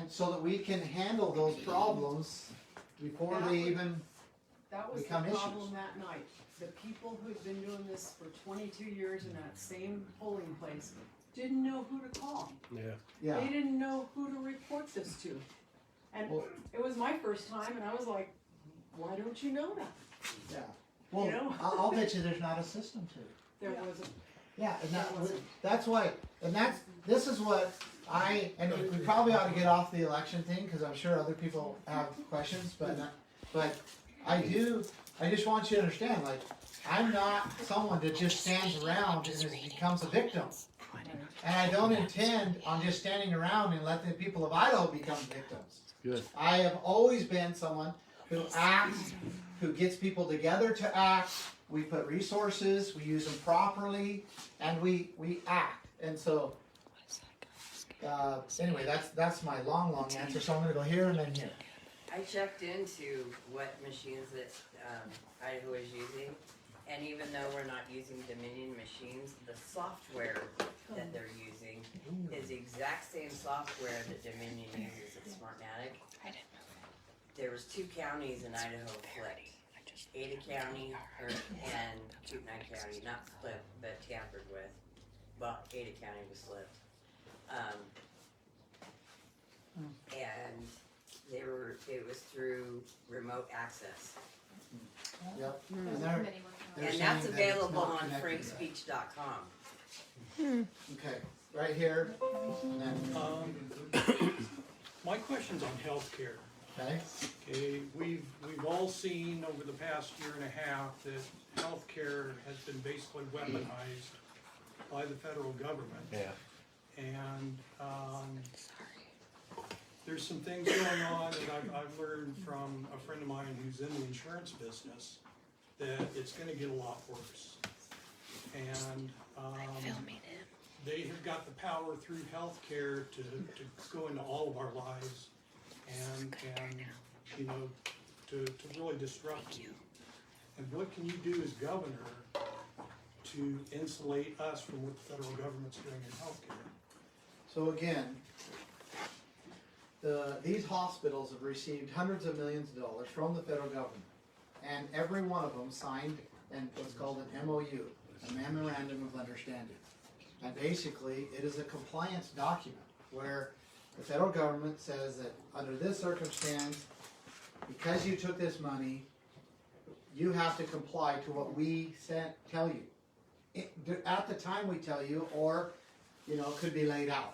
so that we can handle those problems before they even That was the become issues. problem that night. The people who'd been doing this for 22 years in that same polling place didn't know who to call. Yeah. Yeah. They didn't know who to report this to. And Well- it was my first time, and I was like, why don't you know that? Yeah. Well, You know? I'll bet you there's not a system to it. There Yeah. wasn't. Yeah, and that's why, and this is what and we probably ought to get off the election thing, because I'm sure other people have questions, but I just want you to understand, like, I'm not someone that just stands around and becomes a victim. And I don't intend on just standing around and letting the people of Idaho become victims. Good. I have always been someone who acts, who gets people together to act. We put resources, we use them properly, and we act. And so, anyway, that's my long answer. So I'm going to go here and then here. I checked into what machines that Idaho is using, and even though we're not using Dominion machines, the software that they're using is the exact same software that Dominion uses at Smartmatic. There was 2 counties in Idaho flipped. Ada County and Kootenai County, not flipped, but tampered with. But Ada County was flipped. And it was through remote access. Yep. Hmm. And they're And saying that's that it's available not on connected to that. frankspeech.com. Okay, right here, and then, My question's on healthcare. okay, Okay, we've all seen over the past year and a half that healthcare has been basically weaponized by the federal government. Yeah. And there's some things going on that I've learned from a friend of mine who's in the insurance business, that it's gonna get a lot worse. And they have got the power through healthcare to go into all of our lives and you know, to really disrupt you. And what can you do as governor to insulate us from what the federal government's doing in healthcare? so again, these hospitals have received hundreds of millions of dollars from the federal government, and every one of them signed what's called an MOU, a Memorandum of Understanding. And basically, it is a compliance document where the federal government says that under this circumstance, because you took this money, you have to comply to what we tell you. At the time we tell you, or, you know, it could be laid out.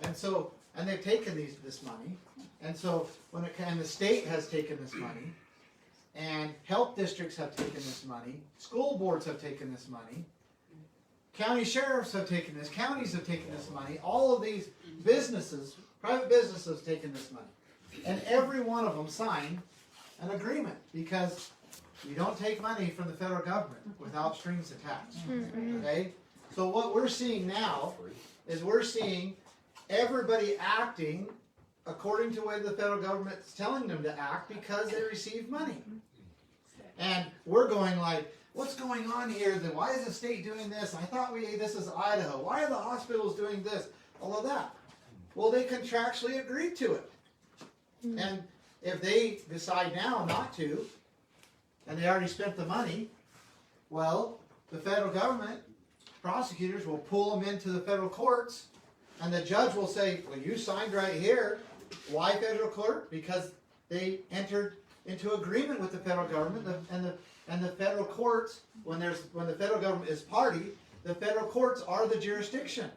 And so, and they've taken this money, and so and the state has taken this money, and health districts have taken this money, school boards have taken this money, county sheriffs have taken this, counties have taken this money, all of these businesses, private businesses have taken this money. And every one of them signed an agreement, because you don't take money from the federal government without strings attached, okay? So what we're seeing now is we're seeing everybody acting according to the way the federal government's telling them to act because they receive money. And we're going like, what's going on here? Then why is the state doing this? I thought this is Idaho. Why are the hospitals doing this? All of that. Well, they contractually agreed to it. And if they decide now not to, and they already spent the money, well, the federal government, prosecutors will pull them into the federal courts, and the judge will say, well, you signed right here. Why federal court? Because they entered into agreement with the federal government, and the federal courts, when the federal government is party, the federal courts are the jurisdiction.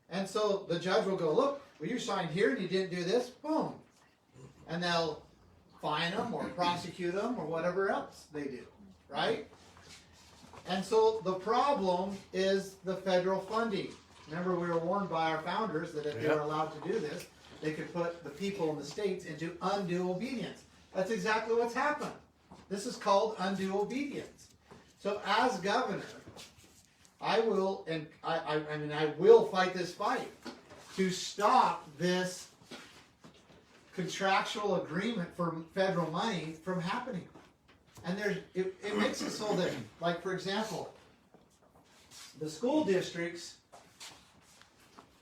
And so the judge will go, look, well, you signed here and you didn't do this, boom. And they'll fine them or prosecute them or whatever else they do, right? And so the problem is the federal funding. Remember, we were warned by our founders that if they were allowed to do this, they could put the people in the states into undue obedience. That's exactly what's happened. This is called undue obedience. So as governor, I will, and I will fight this fight to stop this contractual agreement for federal money from happening. And it makes it so that, like, for example, the school districts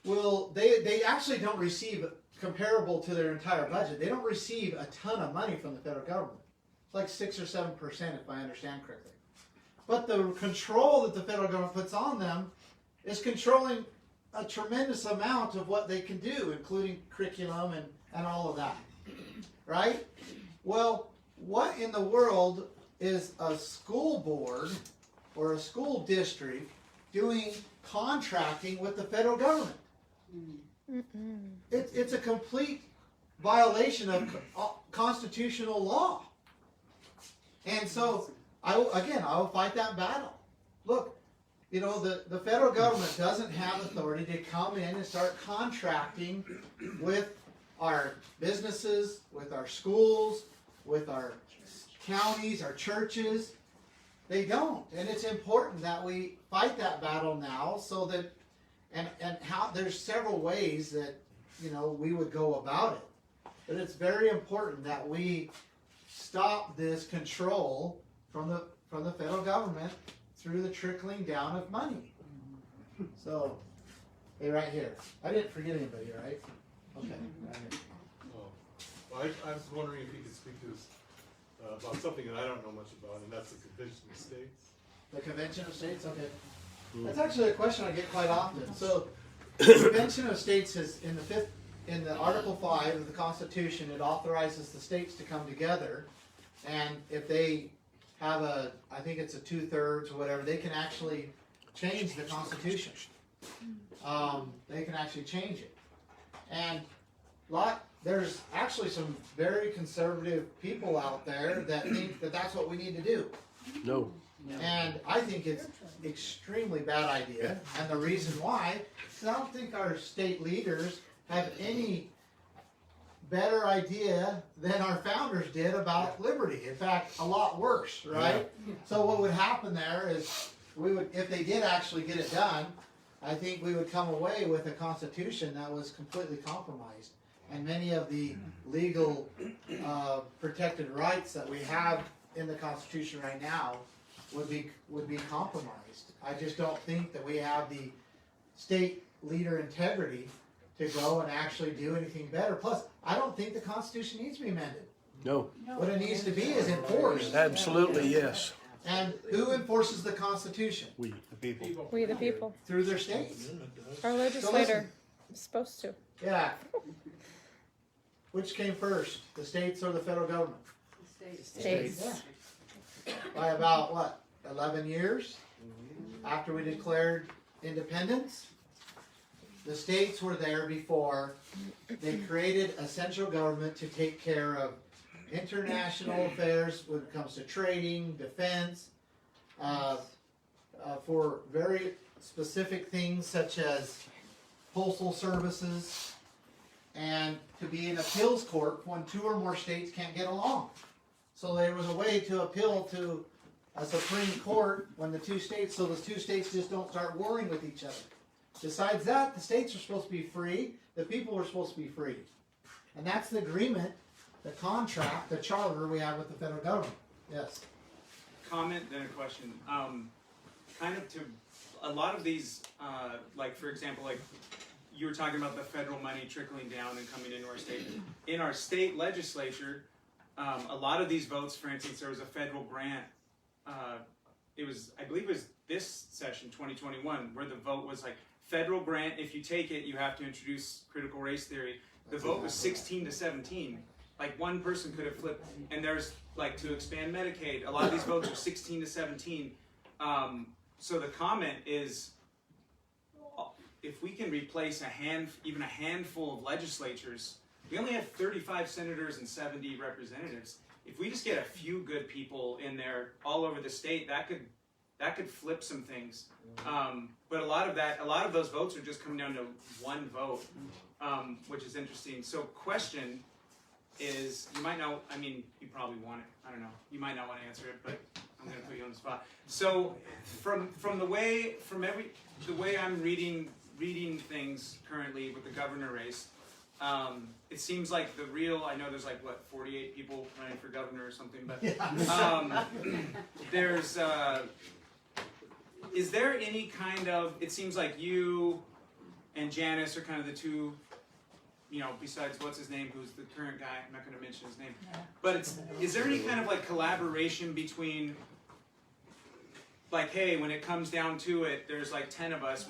they actually don't receive, comparable to their entire budget, they don't receive a ton of money from the federal government. It's like 6 or 7%, if I understand correctly. But the control that the federal government puts on them is controlling a tremendous amount of what they can do, including curriculum and all of that. Right? Well, what in the world is a school board or a school district doing contracting with the federal government? It's a complete violation of constitutional law. And so, I will fight that battle. Look, you know, the federal government doesn't have authority to come in and start contracting with our businesses, with our schools, with our counties, our churches. They don't. And it's important that we fight that battle now so that, and how there's several ways that, you know, we would go about it. But it's very important that we stop this control from the federal government through the trickling down of money. So, hey, right here. I didn't forget anybody, right? Okay, right here. Well, I was wondering if you could speak to us about something that I don't know much about, and that's the Convention of States. The Convention of States? Okay. That's actually a question I get quite often. So, the Convention of States is in the Article 5 of the Constitution, it authorizes the states to come together, and if they have I think it's a 2/3 or whatever, they can actually change the Constitution. They can actually change it. And there's actually some very conservative people out there that think that that's what we need to do. No. And I think it's extremely bad idea. And the reason why is I don't think our state leaders have any better idea than our founders did about liberty. In fact, a lot worse, right? Yeah. So what would happen there is if they did actually get it done, I think we would come away with a constitution that was completely compromised. And many of the legal protected rights that we have in the Constitution right now would be compromised. I just don't think that we have the state leader integrity to go and actually do anything better. Plus, I don't think the Constitution needs to be amended. No. What it needs to be is enforced. Absolutely, yes. And who enforces the Constitution? We, the people. We the people. Through their states. Our legislator is supposed to. Yeah. Which came first, the states or the federal government? States. Yeah. By about, what, 11 years after we declared independence? The states were there before. They created a central government to take care of international affairs when it comes to trading, defense, for very specific things such as postal services, and to be an appeals court when 2 or more states can't get along. So there was a way to appeal to a Supreme Court when the 2 states, so the 2 states just don't start warring with each other. Besides that, the states are supposed to be free, the people are supposed to be free. And that's the agreement, the contract, the charter we have with the federal government. Yes? Comment, then a question. Kind of to a lot of these, like for example, like you were talking about the federal money trickling down and coming into our state. In our state legislature, a lot of these votes, for instance, there was a federal grant. I believe it was this session, 2021, where the vote was like, federal grant, if you take it, you have to introduce critical race theory. The vote was 16 to 17. Like one person could have flipped, and there's like to expand Medicaid. A lot of these votes are 16 to 17. So the comment is, if we can replace even a handful of legislatures, we only have 35 senators and 70 representatives. If we just get a few good people in there all over the state, that could flip some things. But a lot of those votes are just coming down to one vote, which is interesting. So question is, you might know, I mean, you probably want it, I don't know, you might not want to answer it, but I'm going to put you on the spot. So from the way I'm reading things currently with the governor race, it seems like I know there's like, 48 people running for governor or something, but is there any kind of, it seems like you and Janice are kind of the two, besides what's his name, who's the current guy, I'm not going to mention his name, but is there any kind of like collaboration between, like, hey, when it comes down to it, there's like 10 of us,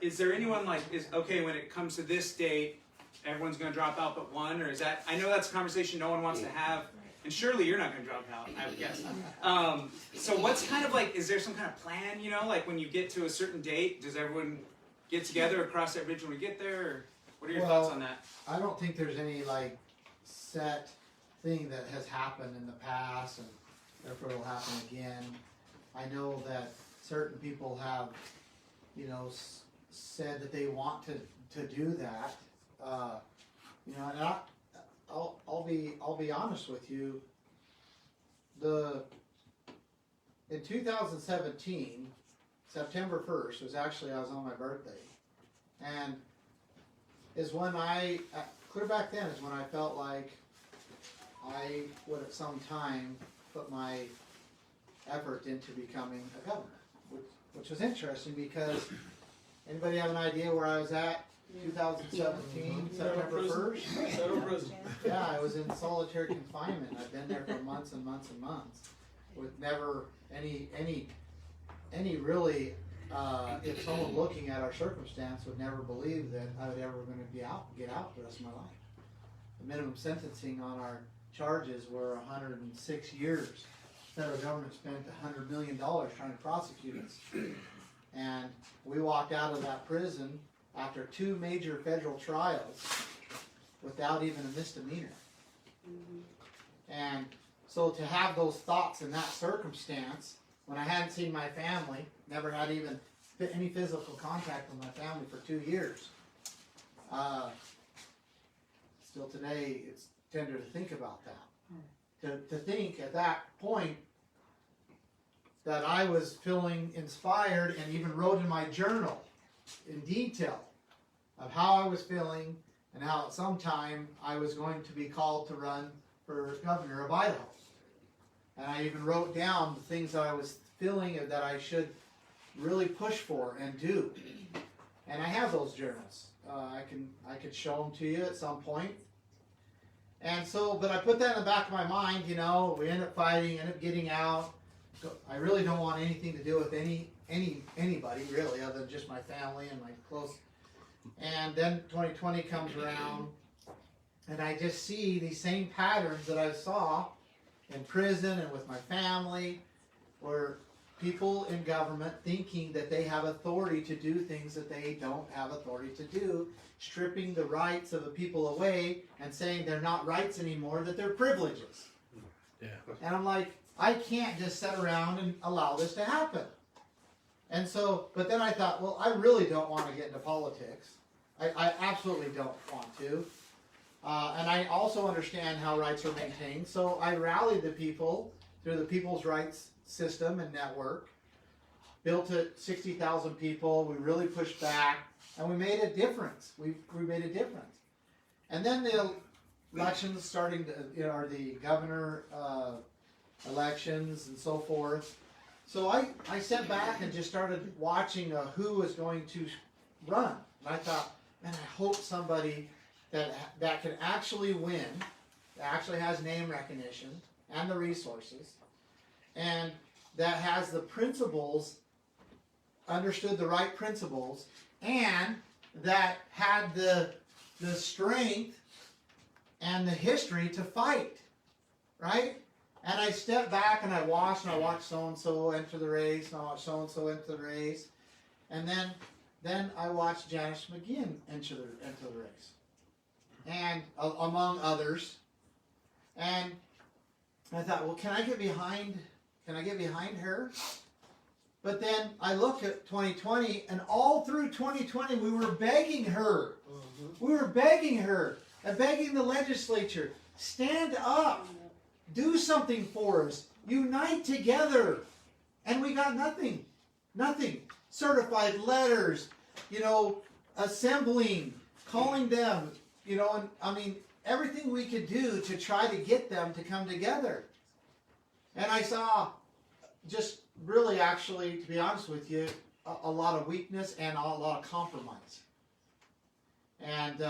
is there anyone like, when it comes to this date, everyone's going to drop out but one, or is that, I know that's a conversation no one wants to have, and surely you're not going to drop out, I would guess. So what's kind of like, is there some kind of plan, like when you get to a certain date, does everyone get together across that bridge when we get there, or what are your thoughts on that? I don't think there's any like set thing that has happened in the past and therefore it'll happen again. I know that certain people have, said that they want to do that. And I'll be honest with you. In 2017, September 1st was actually, I was on my birthday, and is when clear back then is when I felt like I would at some time put my effort into becoming a governor, which was interesting because anybody have an idea where I was at 2017, September 1st? Yeah, I was in solitary confinement. I've been there for months and months and months with never any really, if someone looking at our circumstance would never believe that I would ever going to get out the rest of my life. The minimum sentencing on our charges were 106 years. The federal government spent $100 million trying to prosecute us. And we walked out of that prison after 2 major federal trials without even a misdemeanor. And so to have those thoughts in that circumstance, when I hadn't seen my family, never had even any physical contact with my family for 2 years, still today it's tender to think about that. To think at that point that I was feeling inspired and even wrote in my journal in detail of how I was feeling and how at some time I was going to be called to run for governor of Idaho. And I even wrote down the things that I was feeling that I should really push for and do. And I have those journals. I could show them to you at some point. And so, but I put that in the back of my mind, we end up fighting, end up getting out. I really don't want anything to do with anybody really, other than just my family and my close. And then 2020 comes around, and I just see these same patterns that I saw in prison and with my family, where people in government thinking that they have authority to do things that they don't have authority to do, stripping the rights of the people away and saying they're not rights anymore, that they're privileges. Yeah. And I'm like, I can't just sit around and allow this to happen. And so, but then I thought, well, I really don't want to get into politics. I absolutely don't want to. And I also understand how rights are maintained. So I rallied the people through the People's Rights System and Network, built it 60,000 people. We really pushed back, and we made a difference. We made a difference. And then the elections starting to, or the governor elections and so forth. So I sat back and just started watching who was going to run. And I thought, man, I hope somebody that can actually win, that actually has name recognition and the resources, and that has the principles, understood the right principles, and that had the strength and the history to fight, right? And I stepped back and I watched so-and-so enter the race, and I watched so-and-so enter the race, and then I watched Janice McGinn enter the race, and among others. And I thought, well, can I get behind her? But then I look at 2020, and all through 2020, we were begging her. We were begging her and begging the legislature, stand up, do something for us, unite together. And we got nothing. Nothing. Certified letters, assembling, calling them, and I mean, everything we could do to try to get them to come together. And I saw just really, actually, to be honest with you, a lot of weakness and a lot of compromise. And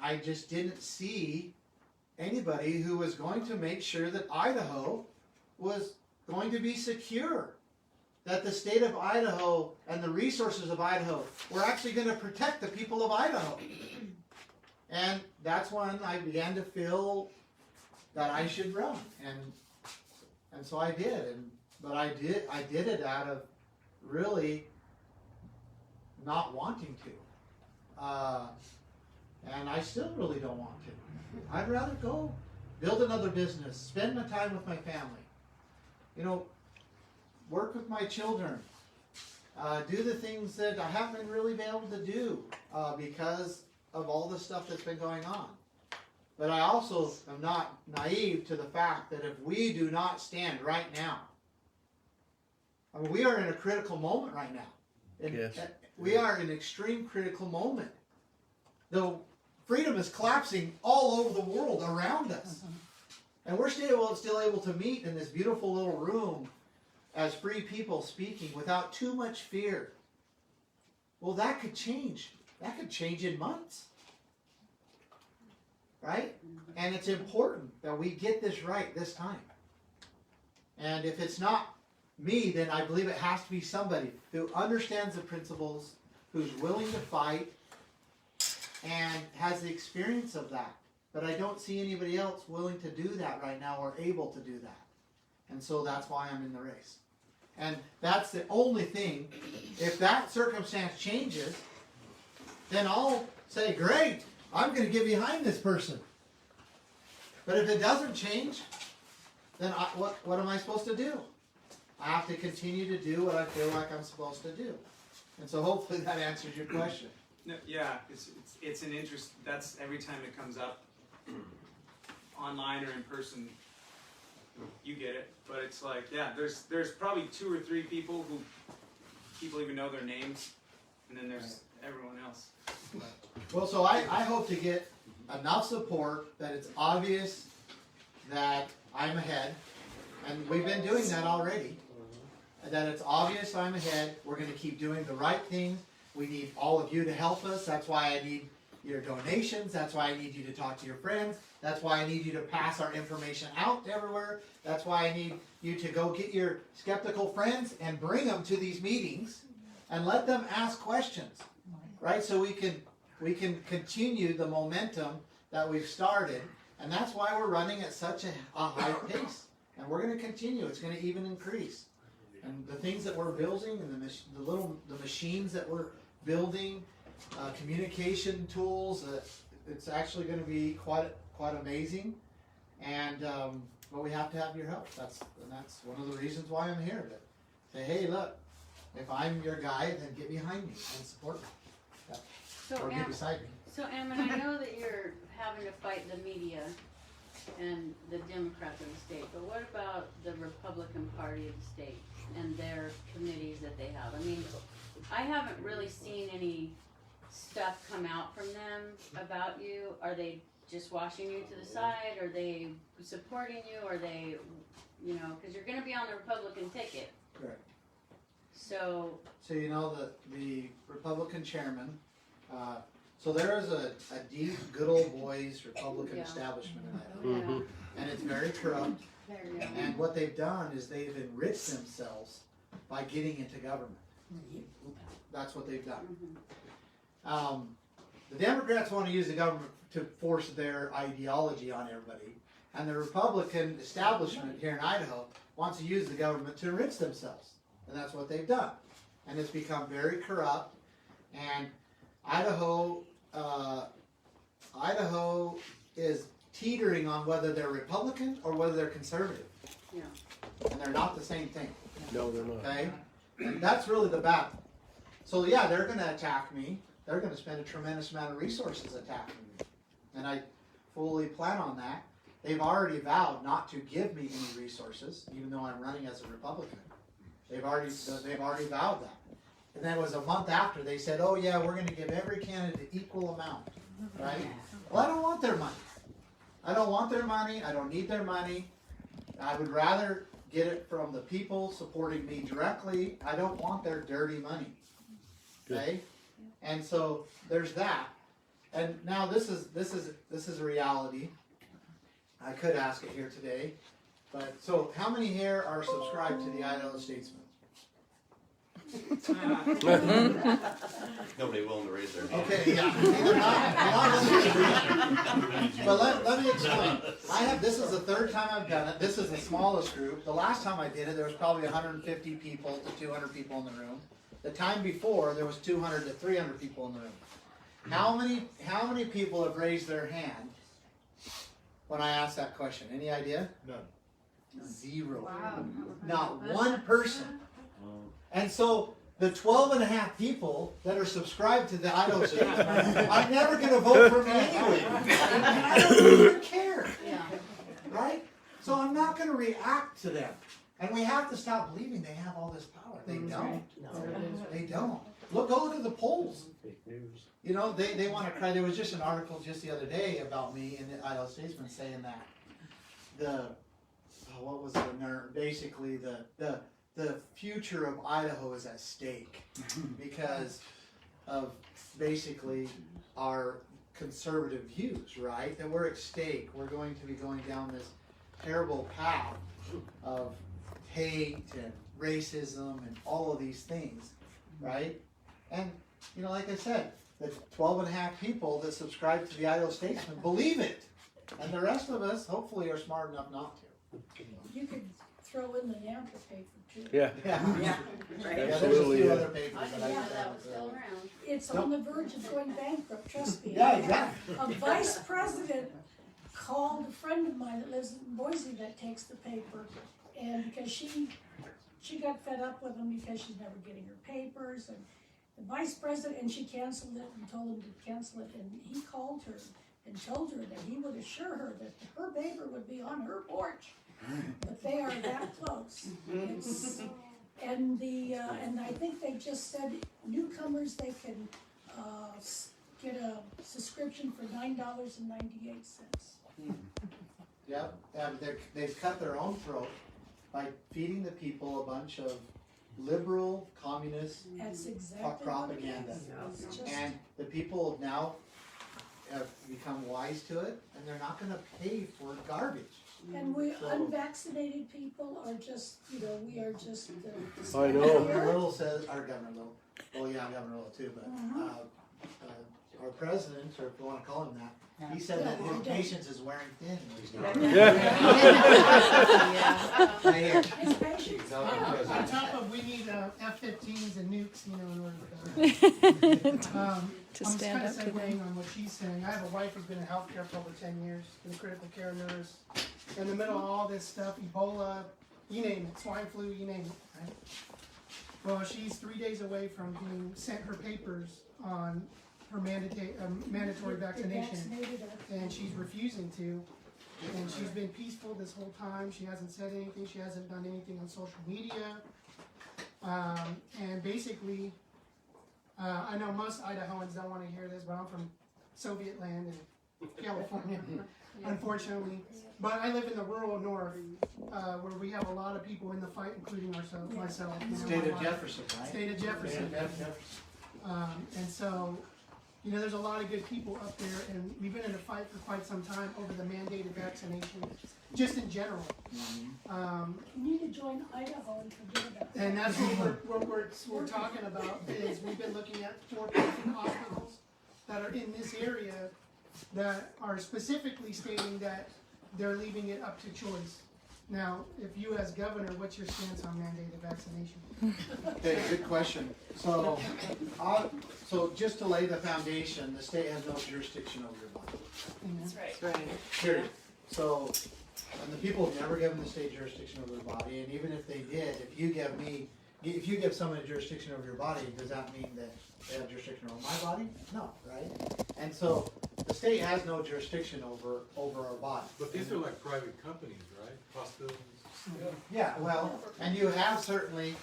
I just didn't see anybody who was going to make sure that Idaho was going to be secure, that the state of Idaho and the resources of Idaho were actually going to protect the people of Idaho. And that's when I began to feel that I should run, and so I did. But I did it out of really not wanting to, and I still really don't want to. I'd rather go build another business, spend my time with my family, work with my children, do the things that I haven't really been able to do because of all the stuff that's been going on. But I also am not naive to the fact that if we do not stand right now, I mean, we are in a critical moment right now. Yes. We are in an extreme critical moment. The freedom is collapsing all over the world around us. And we're still able to meet in this beautiful little room as free people speaking without too much fear. Well, that could change. That could change in months. Right? And it's important that we get this right this time. And if it's not me, then I believe it has to be somebody who understands the principles, who's willing to fight, and has the experience of that. But I don't see anybody else willing to do that right now or able to do that. And so that's why I'm in the race. And that's the only thing. If that circumstance changes, then I'll say, great, I'm going to get behind this person. But if it doesn't change, then what am I supposed to do? I have to continue to do what I feel like I'm supposed to do. And so hopefully that answers your question. No, yeah, it's an interest. That's every time it comes up, online or in person, you get it. But it's like, yeah, there's probably 2 or 3 people who people even know their names, and then there's everyone else. But. Well, so I hope to get enough support that it's obvious that I'm ahead, and we've been doing that already. That it's obvious I'm ahead. We're going to keep doing the right things. We need all of you to help us. That's why I need your donations. That's why I need you to talk to your friends. That's why I need you to pass our information out everywhere. That's why I need you to go get your skeptical friends and bring them to these meetings and let them ask questions, right? So we can continue the momentum that we've started, and that's why we're running at such a high pace. And we're going to continue. It's going to even increase. And the things that we're building, and the machines that we're building, communication tools, it's actually going to be quite amazing. And but we have to have your help. That's one of the reasons why I'm here. To say, hey, look, if I'm your guy, then get behind me and support me. Yeah. Or get beside me. So, Ammon, I know that you're having to fight the media and the Democrats of the state, but what about the Republican Party of the state and their committees that they have? I mean, I haven't really seen any stuff come out from them about you. Are they just washing you to the side? Are they supporting you? Are they, because you're going to be on the Republican ticket. Correct. So the Republican chairman So there is a deep, good old boys Republican Yeah. establishment in Idaho. Mhm. And it's very corrupt. There. And what they've done is they've enriched themselves by getting into government. That's what they've done. The Democrats want to use the government to force their ideology on everybody. And the Republican establishment here in Idaho wants to use the government to enrich themselves. And that's what they've done. And it's become very corrupt. And Idaho is teetering on whether they're Republican or whether they're conservative. Yeah. And they're not the same thing. No, they're not. Okay? And that's really the battle. So yeah, they're going to attack me. They're going to spend a tremendous amount of resources attacking me. And I fully plan on that. They've already vowed not to give me any resources, even though I'm running as a Republican. They've already vowed that. And then it was a month after they said, oh yeah, we're going to give every candidate equal amount. Right? Well, I don't want their money. I don't want their money. I don't need their money. I would rather get it from the people supporting me directly. I don't want their dirty money. Okay? And so there's that. And now this is a reality. I could ask it here today. But so how many here are subscribed to the Idaho Statesman? Nobody willing to raise their hand. Okay, yeah. But let me explain. This is the third time I've done it. This is the smallest group. The last time I did it, there was probably 150 people to 200 people in the room. The time before, there was 200 to 300 people in the room. How many people have raised their hand when I asked that question? Any idea? None. Zero. Wow. Not one person. And so the 12 and a half people that are subscribed to the Idaho Statesman are never going to vote for me anyway. I don't even care. Yeah. Right? So I'm not going to react to them. And we have to stop believing they have all this power. They don't. They don't. Go look at the polls. You know, they want to cry. There was just an article just the other day about me in the Idaho Statesman saying that what was it? Basically the future of Idaho is at stake because of basically our conservative views, right? That we're at stake. We're going to be going down this terrible path of hate and racism and all of these things, right? And, you know, like I said, the 12 and a half people that subscribe to the Idaho Statesman believe it. And the rest of us, hopefully, are smart enough not to. You could throw in the Nampa paper, too. Yeah. Yeah. Right. Yeah, there's a Absolutely, few yeah. other papers I that didn't I know could that have. was still around. It's on the verge of going bankrupt, trust me. Yeah, exactly. A vice president called a friend of mine that lives in Boise that takes the paper, and because she got fed up with him because she's never getting her papers, and the vice president, and she canceled it and told him to cancel it, and he called her and told her that he would assure her that her paper would be on her porch, but they are that close. And I think they just said newcomers, they can get a subscription for $9.98. Yep, and they've cut their own throat by feeding the people a bunch of liberal communist That's exactly propaganda. What it is. It's just, And the people now have become wise to it, and they're not going to pay for garbage. and we So- unvaccinated people are just, we are just. I know. Governor Little says, our Governor Little, well, yeah, Governor Little too, but our president, or if you want to call him that, he said that his patience is wearing thin. Right here. His patience. On top of, we need F-15s and nukes, in order to. To I'm stand kind up of to them. segueing on what she's saying. I have a wife who's been in healthcare for over 10 years, been a critical care nurse. In the middle of all this stuff, Ebola, you name it, swine flu, you name it, right? Well, she's 3 days away from being sent her papers on her mandatory vaccination, and she's refusing to. And she's been peaceful this whole time. She hasn't said anything. She hasn't done anything on social media. And basically, I know most Idahoans don't want to hear this, but I'm from Soviet land in California, unfortunately. But I live in the rural north, where we have a lot of people in the fight, including myself. State of Jefferson, right? State of Jefferson. Yeah, Jefferson. And so you know, there's a lot of good people up there, and we've been in a fight for quite some time over the mandated vaccination, just in general. You need to join Idaho and forget about that. And that's what we're talking about, is we've been looking at for-profit hospitals that are in this area that are specifically stating that they're leaving it up to choice. Now, if you as governor, what's your stance on mandated vaccination? Okay, good question. So, so just to lay the foundation, the state has no jurisdiction over your body. That's right. Period. So, and the people have never given the state jurisdiction over their body, and even if they did, if you give someone a jurisdiction over your body, does that mean that they have jurisdiction over my body? No, right? And so, the state has no jurisdiction over our body. But these are like private companies, right? Hospitals? Yeah, well, and you have certainly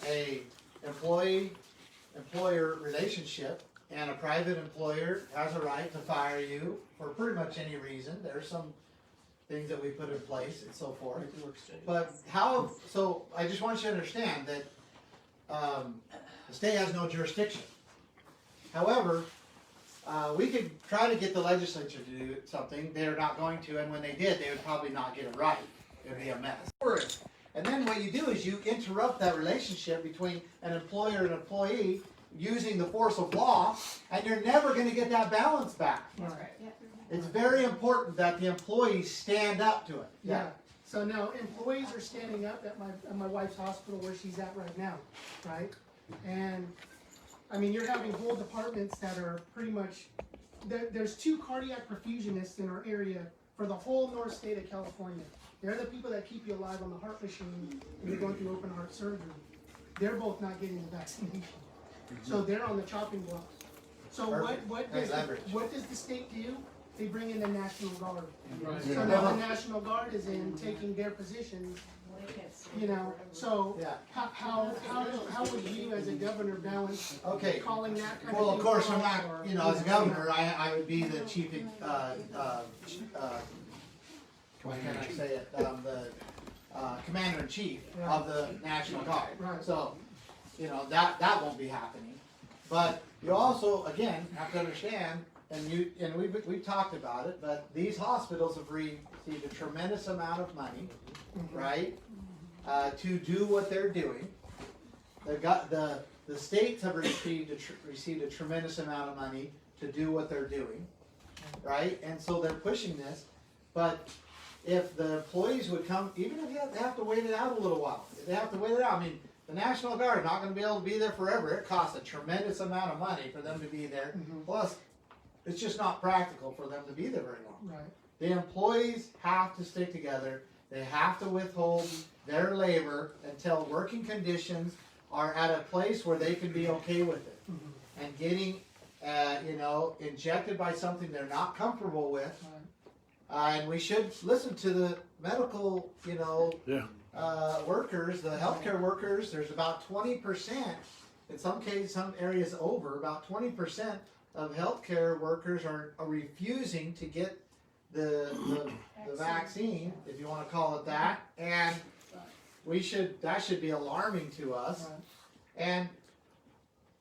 a employer relationship, and a private employer has a right to fire you for pretty much any reason. There's some things that we put in place and so forth. But so I just want you to understand that the state has no jurisdiction. However, we could try to get the legislature to do something. They're not going to, and when they did, they would probably not get it right. It would be a mess. And then what you do is you interrupt that relationship between an employer and employee using the force of law, and you're never going to get that balance back. Right. It's very important that the employees stand up to it. Yeah. So now employees are standing up at my wife's hospital where she's at right now, right? And I mean, you're having whole departments that are pretty much. There's 2 cardiac perfusionists in our area for the whole north state of California. They're the people that keep you alive on the heart machine when you're going through open heart surgery. They're both not getting the vaccination, so they're on the chopping block. So what does the state do? They bring in the National Guard. Right. So now the National Guard is in taking their positions. You know, so how would you as a governor balance calling that kind well, of of course, I'm off, not, or, you know, as a governor, I would be the chief, why can't I say it, the commander-in-chief of the National Guard. Right. So, you know, that won't be happening. But you also, again, have to understand, and we've talked about it, but these hospitals have received a tremendous amount of money, right, to do what they're doing. The states have received a tremendous amount of money to do what they're doing, right? And so they're pushing this. But if the employees would come, even if they have to wait it out a little while, they have to wait it out. I mean, the National Guard is not going to be able to be there forever. It costs a tremendous amount of money for them to be there. Plus, it's just not practical for them to be there very long. Right. The employees have to stick together. They have to withhold their labor until working conditions are at a place where they can be okay with it. And getting, injected by something they're not comfortable with. And we should listen to the medical, workers, the healthcare workers. There's about 20%, in some cases, some areas over, about 20% of healthcare workers are refusing to get the vaccine, if you want to call it that. And that should be alarming to us.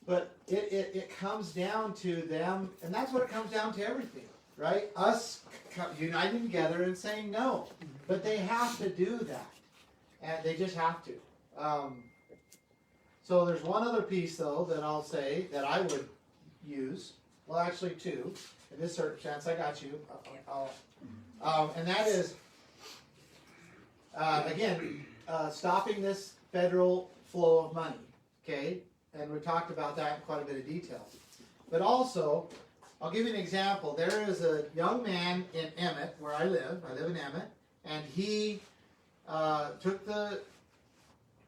But it comes down to them, and that's what it comes down to everything, right? Us uniting together and saying no. But they have to do that. And they just have to. So there's one other piece, though, that I'll say that I would use. Well, actually 2. In this circumstance, I got you. And that is, again, stopping this federal flow of money. Okay? And we talked about that in quite a bit of detail. But also, I'll give you an example. There is a young man in Emmett, where I live in Emmett, and he took the,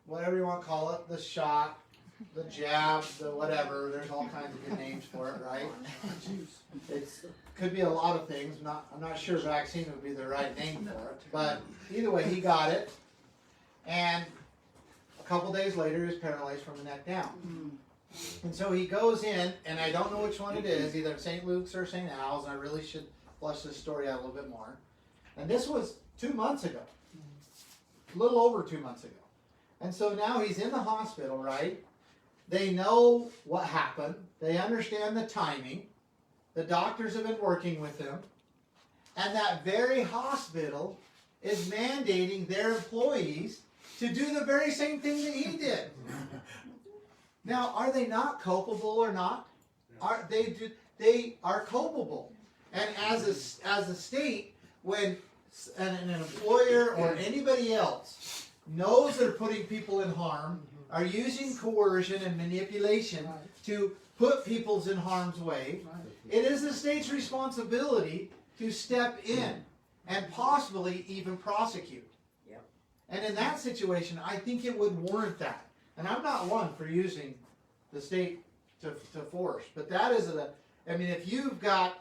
whatever you want to call it, the shot, the jab, the whatever. There's all kinds of good names for it, right? It could be a lot of things. I'm not sure vaccine would be the right name for it. But either way, he got it. And a couple days later, he's paralyzed from the neck down. And so he goes in, and I don't know which one it is, either St. Luke's or St. Al's, and I really should flesh this story out a little bit more. And this was 2 months ago. A little over 2 months ago. And so now he's in the hospital, right? They know what happened. They understand the timing, the doctors have been working with him, and that very hospital is mandating their employees to do the very same thing that he did. Now, are they not culpable or not? They are culpable. And as a state, when an employer or anybody else knows they're putting people in harm, are using coercion and manipulation to put people in harm's way, it is the state's responsibility to step in and possibly even prosecute. Yep. And in that situation, I think it would warrant that. And I'm not one for using the state to force, but that is if you've got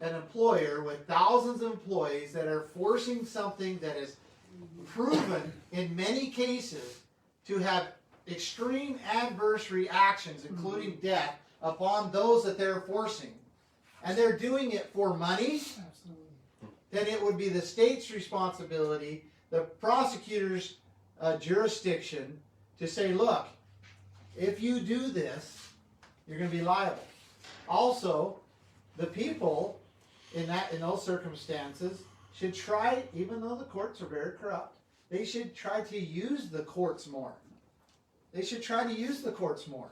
an employer with thousands of employees that are forcing something that is proven in many cases to have extreme adverse reactions, including death, upon those that they're forcing, and they're doing it for money, then it would be the state's responsibility, the prosecutor's jurisdiction, to say, look, if you do this, you're going to be liable. Also, the people in those circumstances should try, even though the courts are very corrupt, they should try to use the courts more. They should try to use the courts more.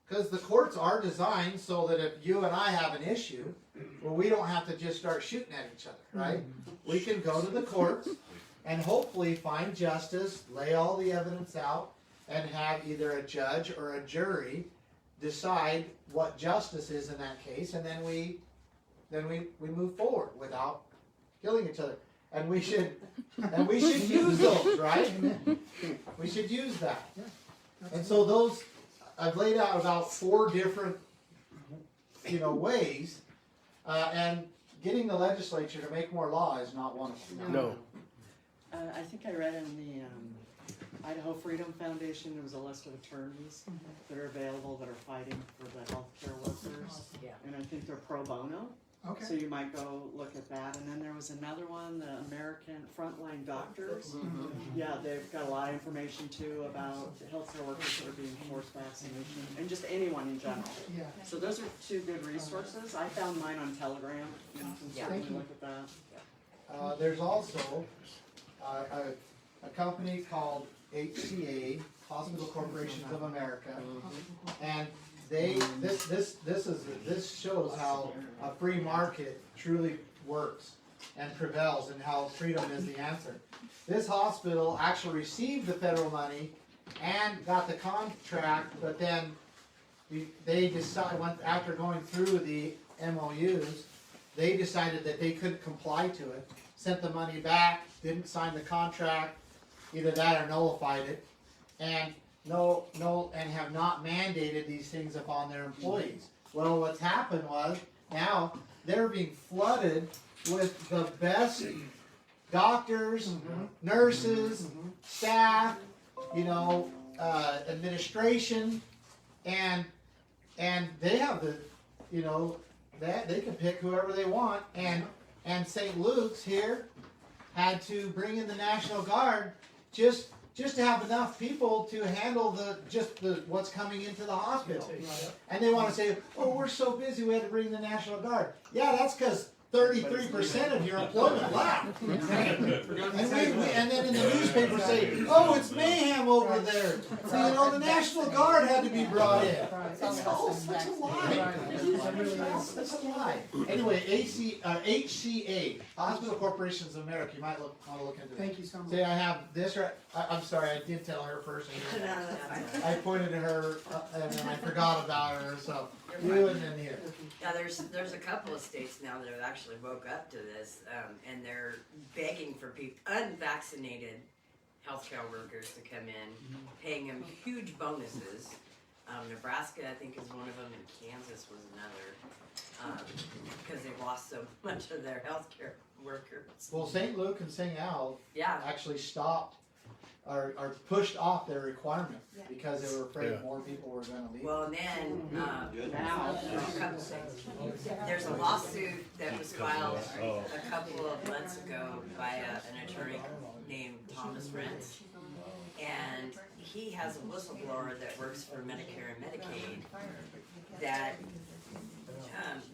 Because the courts are designed so that if you and I have an issue, well, we don't have to just start shooting at each other, right? We can go to the courts and hopefully find justice, lay all the evidence out, and have either a judge or a jury decide what justice is in that case, and then we move forward without killing each other. And we should use those, right? We should use that. And so those, I've laid out about 4 different, ways, and getting the legislature to make more law is not one of them. No. I think I read in the Idaho Freedom Foundation, there was a list of attorneys that are available that are fighting for the healthcare workers. Yeah. And I think they're pro bono. Okay. So you might go look at that. And then there was another one, the American Frontline Doctors. Yeah, they've got a lot of information too about healthcare workers that are being forced vaccination and just anyone in general. Yeah. So those are 2 good resources. I found mine on Telegram. You can certainly Thank you. look at that. There's also a company called HCA, Hospital Corporations of America, and this shows how a free market truly works and prevails, and how freedom is the answer. This hospital actually received the federal money and got the contract, but then they decided, after going through the MOUs, they decided that they couldn't comply to it, sent the money back, didn't sign the contract, either that or nullified it, and and have not mandated these things upon their employees. Well, what's happened was now they're being flooded with the best doctors, nurses, staff, administration, and they have they can pick whoever they want, and St. Luke's here had to bring in the National Guard just to have enough people to handle what's coming into the hospital. And they want to say, oh, we're so busy we had to bring the National Guard. Yeah, that's because 33% of your employment left. And then in the newspaper say, oh, it's mayhem over there. So, the National Guard had to be brought in. That's a lie. That's a lie. Anyway, HCA, Hospital Corporations of America, you might want to look into that. Thank you so much. See, I have this right. I'm sorry, I did tell her first. I pointed to her, and then I forgot about her, so you and then here. Now there's a couple of states now that have actually woke up to this, and they're begging for unvaccinated healthcare workers to come in, paying them huge bonuses. Nebraska, I think, is one of them, and Kansas was another, because they've lost so much of their healthcare workers. Well, St. Luke and St. Al actually stopped or pushed off their requirement because they were afraid more people were going to leave. Well, and then now there's a lawsuit that was filed a couple of months ago by an attorney named Thomas Rentz, and he has a whistleblower that works for Medicare and Medicaid that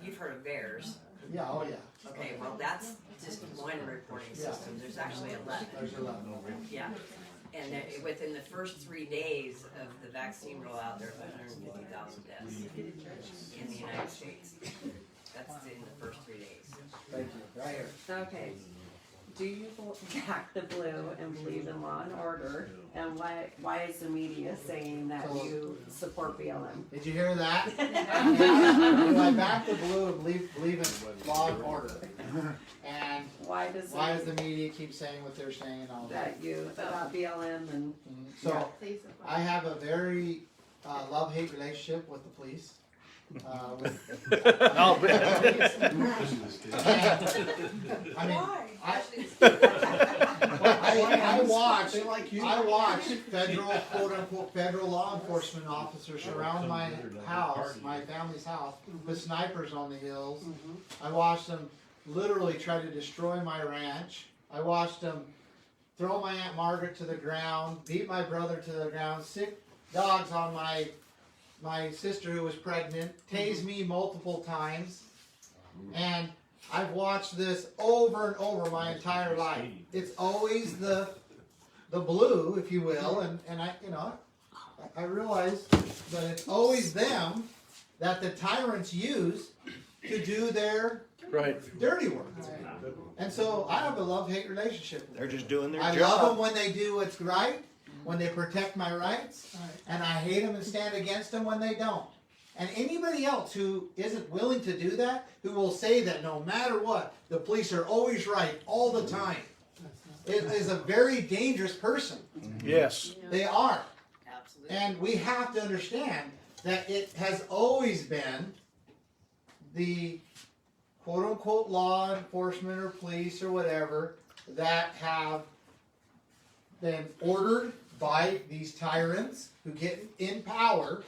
You've heard of VAERS. Yeah, oh yeah. Okay, well, that's just one reporting system. There's actually 11. There's 11. Yeah. And within the first 3 days of the vaccine rollout, there's 150,000 deaths in the United States. That's in the first 3 days. Thank you. Right here. Okay. Do you back the blue and believe in law and order? And why is the media saying that you support BLM? Did you hear that? Do I back the blue and believe in law and order? And why does the media keep saying what they're saying and all that? About BLM and So I have a very love-hate relationship with the police. I'll bet. I watch federal, quote-unquote, federal law enforcement officers surround my house, my family's house, with snipers on the hills. I watched them literally try to destroy my ranch. I watched them throw my Aunt Margaret to the ground, beat my brother to the ground, sick dogs on my sister who was pregnant, tased me multiple times, and I've watched this over and over my entire life. It's always the blue, if you will, and I realize that it's always them that the tyrants use to do their dirty work. And so I have a love-hate relationship with them. They're just doing their I job. love them when they do what's right, when they protect my rights, and I hate them and stand against them when they don't. And anybody else who isn't willing to do that, who will say that no matter what, the police are always right all the time, is a very dangerous person. Yes. They are. Absolutely. And we have to understand that it has always been the quote-unquote law enforcement or police or whatever that have been ordered by these tyrants who get in power,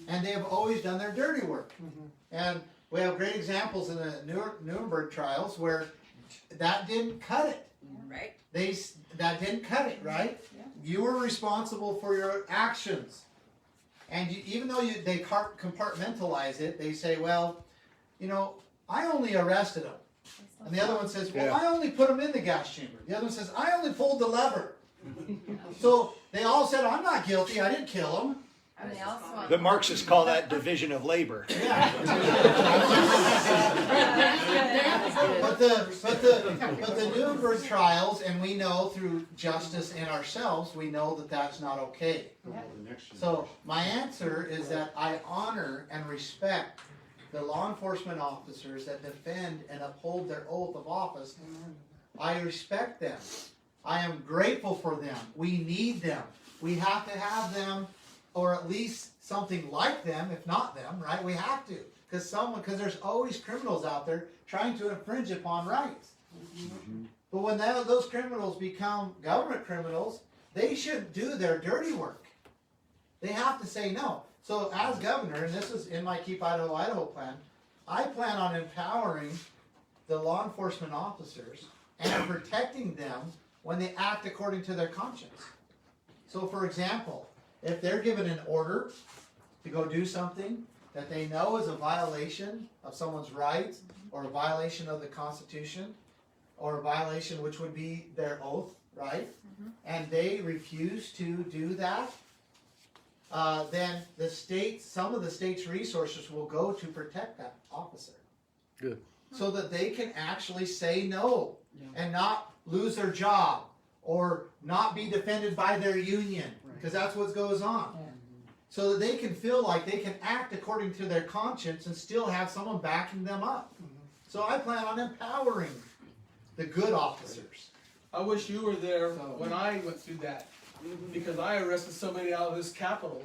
and they have always done their dirty work. And we have great examples in the Nuremberg trials where that didn't cut it. Right. That didn't cut it, right? You were responsible for your actions. And even though they compartmentalize it, they say, well, I only arrested him. And the other one says, well, I only put him in the gas chamber. The other one says, I only pulled the lever. So they all said, I'm not guilty, I didn't kill him. The Marxists call that division of labor. But the Nuremberg trials, and we know through justice and ourselves, we know that that's not okay. So my answer is that I honor and respect the law enforcement officers that defend and uphold their oath of office. I respect them. I am grateful for them. We need them. We have to have them, or at least something like them, if not them, right? We have to. Because there's always criminals out there trying to infringe upon rights. But when those criminals become government criminals, they shouldn't do their dirty work. They have to say no. So as governor, and this is in my Keep Idaho, Idaho plan, I plan on empowering the law enforcement officers and protecting them when they act according to their conscience. So for example, if they're given an order to go do something that they know is a violation of someone's rights, or a violation of the Constitution, or a violation which would be their oath, right? And they refuse to do that, then some of the state's resources will go to protect that officer. Good. So that they can actually say no and not lose their job or not be defended by their union, because that's what goes on. So that they can feel like they can act according to their conscience and still have someone backing them up. So I plan on empowering the good officers. I wish you were there when I went through that, because I arrested somebody out of this Capitol,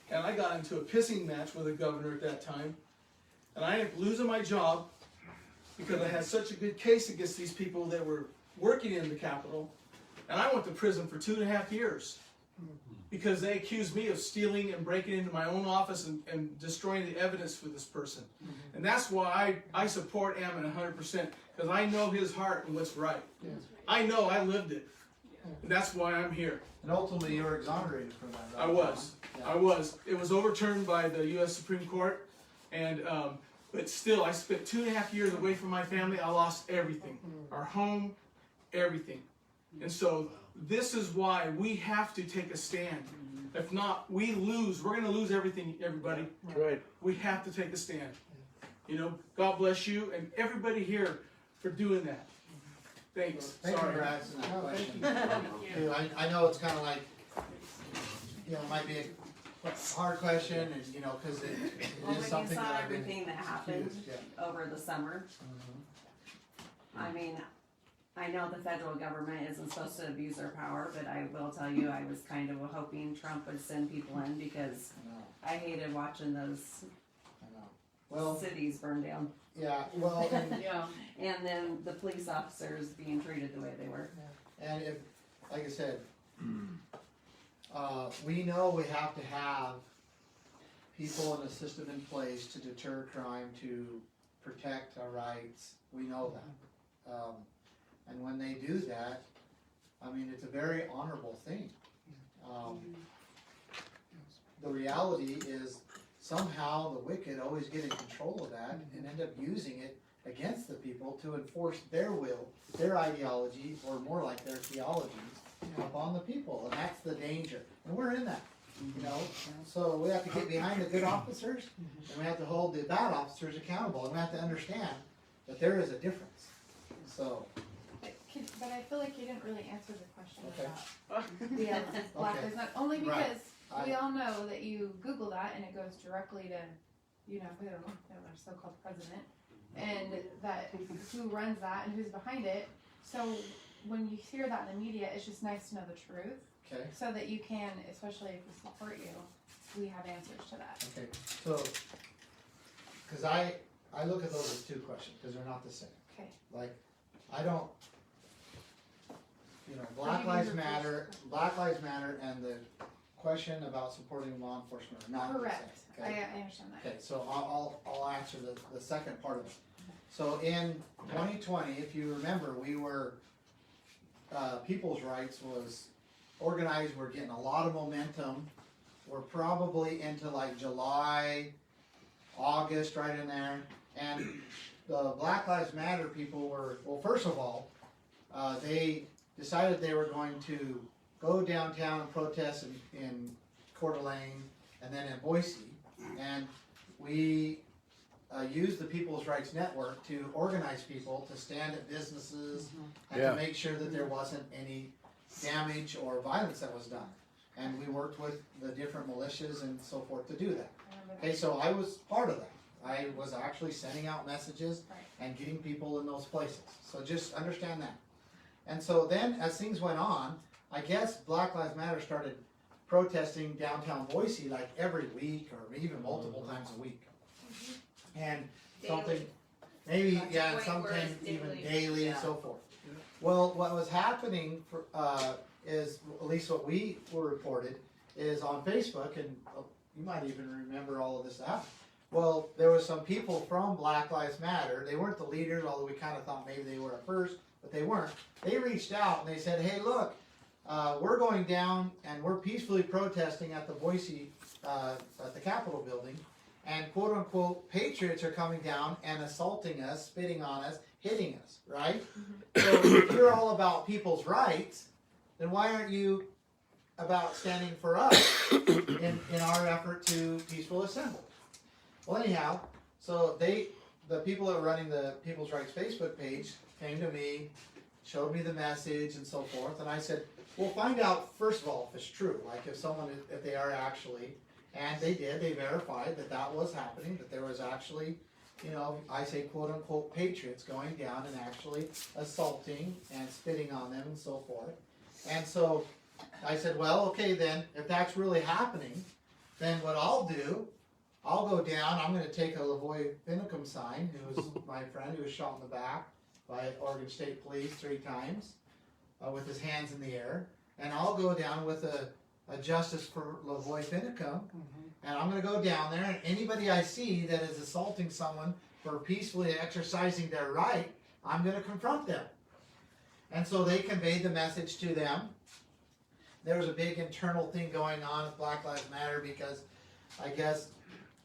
and I got into a pissing match with the governor at that time, and I ended up losing my job because I had such a good case against these people that were working in the Capitol, and I went to prison for 2.5 years because they accused me of stealing and breaking into my own office and destroying the evidence for this person. And that's why I support Ammon 100%, because I know his heart and what's right. I know, I lived it. And that's why I'm here. And ultimately you were exonerated from that, right? I was. It was overturned by the U.S. Supreme Court, And, but still, I spent 2.5 years away from my family. I lost everything, our home, everything. And so this is why we have to take a stand. If not, we lose. We're going to lose everything, everybody. Right. We have to take a stand. You know, God bless you and everybody here for doing that. Thanks. Thank Sorry. you for asking that No, question. thank you. Too. I know it's kind of like, you know, it might be a hard question, and you know, because it Well, is when you something saw that I've been everything that happened accused, yeah. over the summer, I mean, I know the federal government isn't supposed to abuse their power, but I will tell you, I was kind of hoping Trump would send people in because I hated watching those Well, cities burn down. Yeah, well, and, Yeah. And then the police officers being treated the way they were. and if, like I said, we know we have to have people in the system in place to deter crime, to protect our rights. We know that. And when they do that, I mean, it's a very honorable thing. The reality is somehow the wicked always get in control of that and end up using it against the people to enforce their will, their ideology, or more like their theologies upon the people. And that's the danger. And we're in that, you know. So we have to get behind the good officers, and we have to hold the bad officers accountable. And we have to understand that there is a difference. So. But I feel like you didn't really answer the question Okay. about Black Lives Matter. Only because Right. we all know that you Google that and it goes directly to, you know, I don't know, our so-called president, and that who runs that and who's behind it. So when you hear that in the media, it's just nice to know the truth. Okay. So that you can, especially if we support you, we have answers to that. Okay, so, because I look at those as two questions, because they're not the same. Okay. Like, I don't, you know, Black Lives Matter and the question about supporting law enforcement are not the same. Correct. Okay? I understand that. Okay, so I'll answer the second part of it. So in 2020, if you remember, we were, People's Rights was organized, we're getting a lot of momentum. We're probably into like July, August, right in there. And the Black Lives Matter people were, well, first of all, they decided they were going to go downtown and protest in Coeur d'Alene and then in Boise. And we used the People's Rights Network to organize people to stand at businesses and Yeah. to make sure that there wasn't any damage or violence that was done. And we worked with the different militias and so forth to do that. Okay, so I was part of that. I was actually sending out messages and getting people in those places. So just understand that. And so then as things went on, I guess Black Lives Matter started protesting downtown Boise like every week or even multiple times a week. And something, maybe, yeah, and sometimes even daily and so forth. Well, what was happening for, is, at least what we were reported, is on Facebook, and you might even remember all of this happened. Well, there was some people from Black Lives Matter. They weren't the leaders, although we kind of thought maybe they were at first, but they weren't. They reached out and they said, hey, look, we're going down and we're peacefully protesting at the Boise, at the Capitol building, and quote unquote patriots are coming down and assaulting us, spitting on us, hitting us, right? So if you're all about people's rights, then why aren't you about standing for us in our effort to peaceful assembly? Well, anyhow, so the people that were running the People's Rights Facebook page came to me, showed me the message and so forth, and I said, well, find out, first of all, if it's true, like if they are actually, and they did, they verified that that was happening, that there was actually, you know, I say quote unquote patriots going down and actually assaulting and spitting on them and so forth. And so I said, well, okay then, if that's really happening, then what I'll do, I'll go down, I'm going to take a Lavoy Finicum sign, who was my friend who was shot in the back by Oregon State Police 3 times with his hands in the air, and I'll go down with a Justice for Lavoy Finicum, and I'm going to go down there, and anybody I see that is assaulting someone for peacefully exercising their right, I'm going to confront them. And so they conveyed the message to them. There was a big internal thing going on with Black Lives Matter because I guess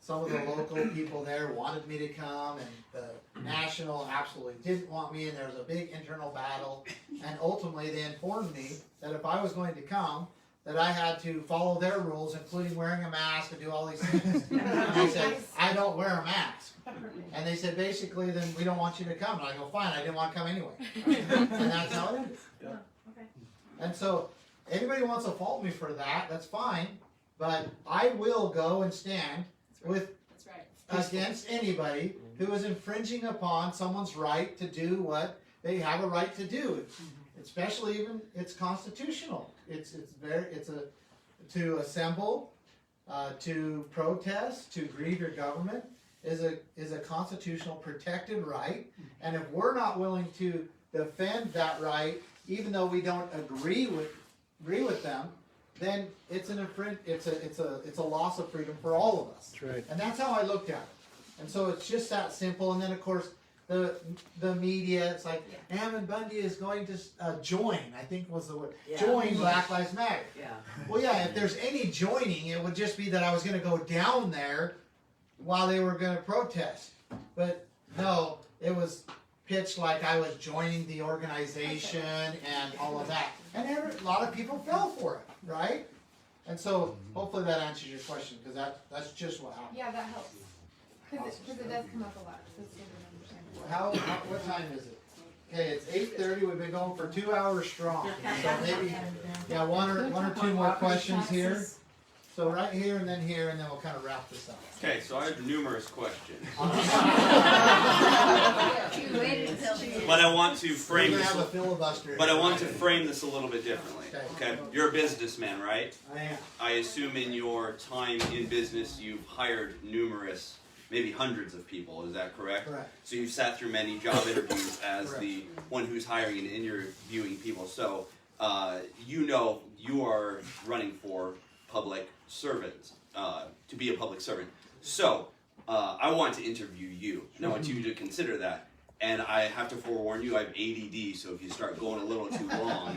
some of the local people there wanted me to come, and the national absolutely didn't want me, and there was a big internal battle. And ultimately, they informed me that if I was going to come, that I had to follow their rules, including wearing a mask and do all these things. And I said, I don't wear a mask. And they said, basically, then we don't want you to come. And I go, fine, I didn't want to come anyway. And that's how it ended. And so, anybody wants to fault me for that, that's fine. But I will go and stand with against anybody who is infringing upon someone's right to do what they have a right to do. Especially even it's constitutional. It's to assemble, to protest, to grieve your government is a constitutional protected right. And if we're not willing to defend that right, even though we don't agree with them, then it's a loss of freedom for all of us. That's right. And that's how I looked at it. And so it's just that simple. And then of course the media, it's like Ammon Bundy is going to join, I think was the word, join Black Lives Matter. Yeah. Well, yeah, if there's any joining, it would just be that I was going to go down there while they were going to protest. But no, it was pitched like I was joining the organization and all of that. And a lot of people fell for it, right? And so hopefully that answers your question, because that's just what happened. Yeah, that helps. Because it does come up a lot. That's good to understand. What time is it? Okay, it's 8:30. We've been going for 2 hours strong. So maybe, one or two more questions here. So right here and then we'll kind of wrap this up. Okay, so I have numerous questions. But I want to frame this. Have a filibuster. But I want to frame this a little bit differently. Okay, you're a businessman, right? I am. I assume in your time in business, you've hired numerous, maybe hundreds of people. Is that correct? Correct. So you've sat through many job interviews as the one who's hiring and interviewing people. So you know you are running for public servant, to be a public servant. So I want to interview you. And I want you to consider that. And I have to forewarn you, I have ADD, so if you start going a little too long,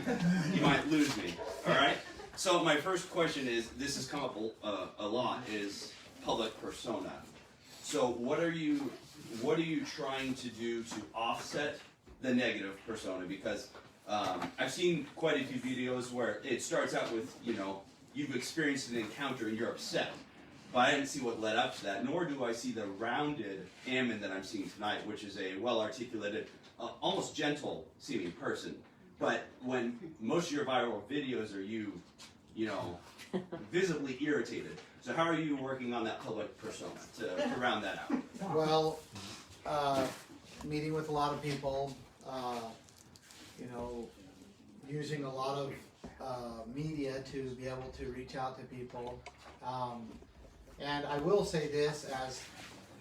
you might lose me. All right? So my first question is, this has come up a lot, is public persona. So what are you trying to do to offset the negative persona? Because I've seen quite a few videos where it starts out with, you've experienced an encounter and you're upset. But I didn't see what led up to that, nor do I see the rounded Ammon that I'm seeing tonight, which is a well-articulated, almost gentle-seeming person. But when most of your viral videos are you visibly irritated. So how are you working on that public persona to round that out? Well, meeting with a lot of people, using a lot of media to be able to reach out to people. And I will say this as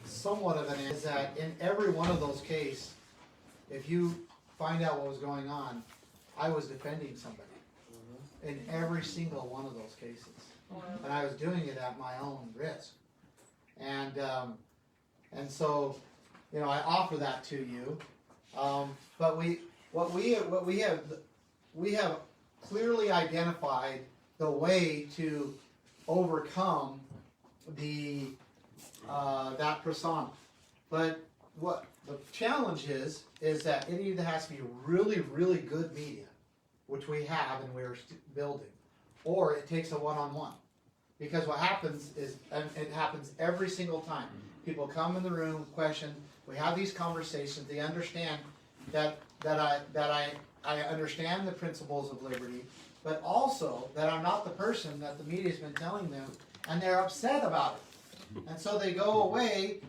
somewhat of an is that in every one of those cases, if you find out what was going on, I was defending somebody in every single one of those cases. And I was doing it at my own risk. And so, I offer that to you. But we have clearly identified the way to overcome that persona. But what the challenge is that it either has to be really, really good media, which we have and we're building, or it takes a one-on-one. Because what happens is, and it happens every single time, people come in the room, question, we have these conversations, they understand that I understand the principles of liberty, but also that I'm not the person that the media's been telling them, and they're upset about it. And so they go away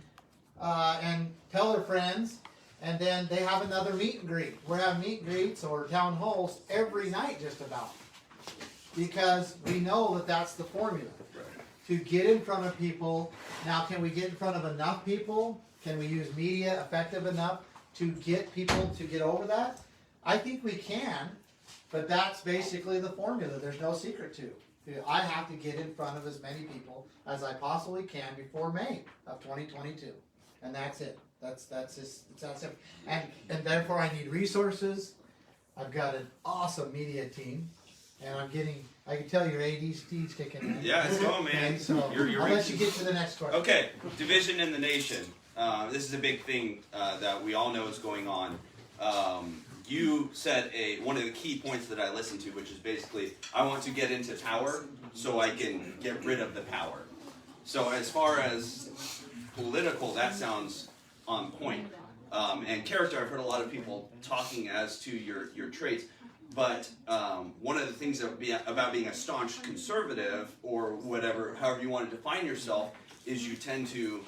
and tell their friends, and then they have another meet and greet. We're having meet and greets or town halls every night just about. Because we know that that's the formula. To get in front of people. Now, can we get in front of enough people? Can we use media effective enough to get people to get over that? I think we can, but that's basically the formula. There's no secret to. I have to get in front of as many people as I possibly can before May of 2022. And that's it. That's just, it's that simple. And therefore I need resources. I've got an awesome media team. and I can tell your ADHD's kicking in. Yeah, it's going, man. Okay, so You're I'll right. let you get to the next question. Okay, division in the nation. This is a big thing that we all know is going on. You said one of the key points that I listened to, which is basically, I want to get into power so I can get rid of the power. So as far as political, that sounds on point. And character, I've heard a lot of people talking as to your traits. But one of the things about being a staunch conservative, or whatever, however you want to define yourself, is you tend to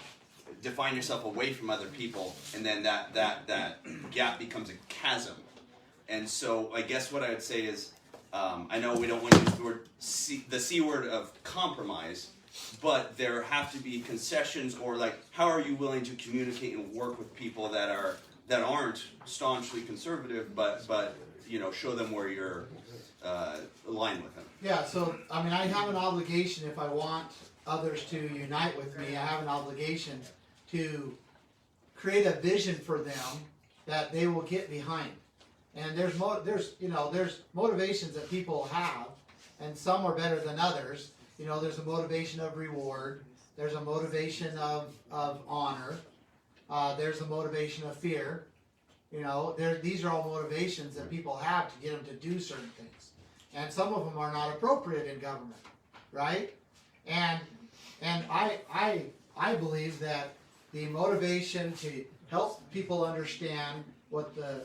define yourself away from other people, and then that gap becomes a chasm. And so I guess what I would say is, I know we don't want to use the word the C word of compromise, but there have to be concessions, or like, how are you willing to communicate and work with people that aren't staunchly conservative, but show them where you're aligned with them. Yeah, so I mean, I have an obligation, if I want others to unite with me, I have an obligation to create a vision for them that they will get behind. And there's motivations that people have, and some are better than others. There's a motivation of reward. There's a motivation of honor. There's a motivation of fear. These are all motivations that people have to get them to do certain things. And some of them are not appropriate in government, right? And I believe that the motivation to help people understand what the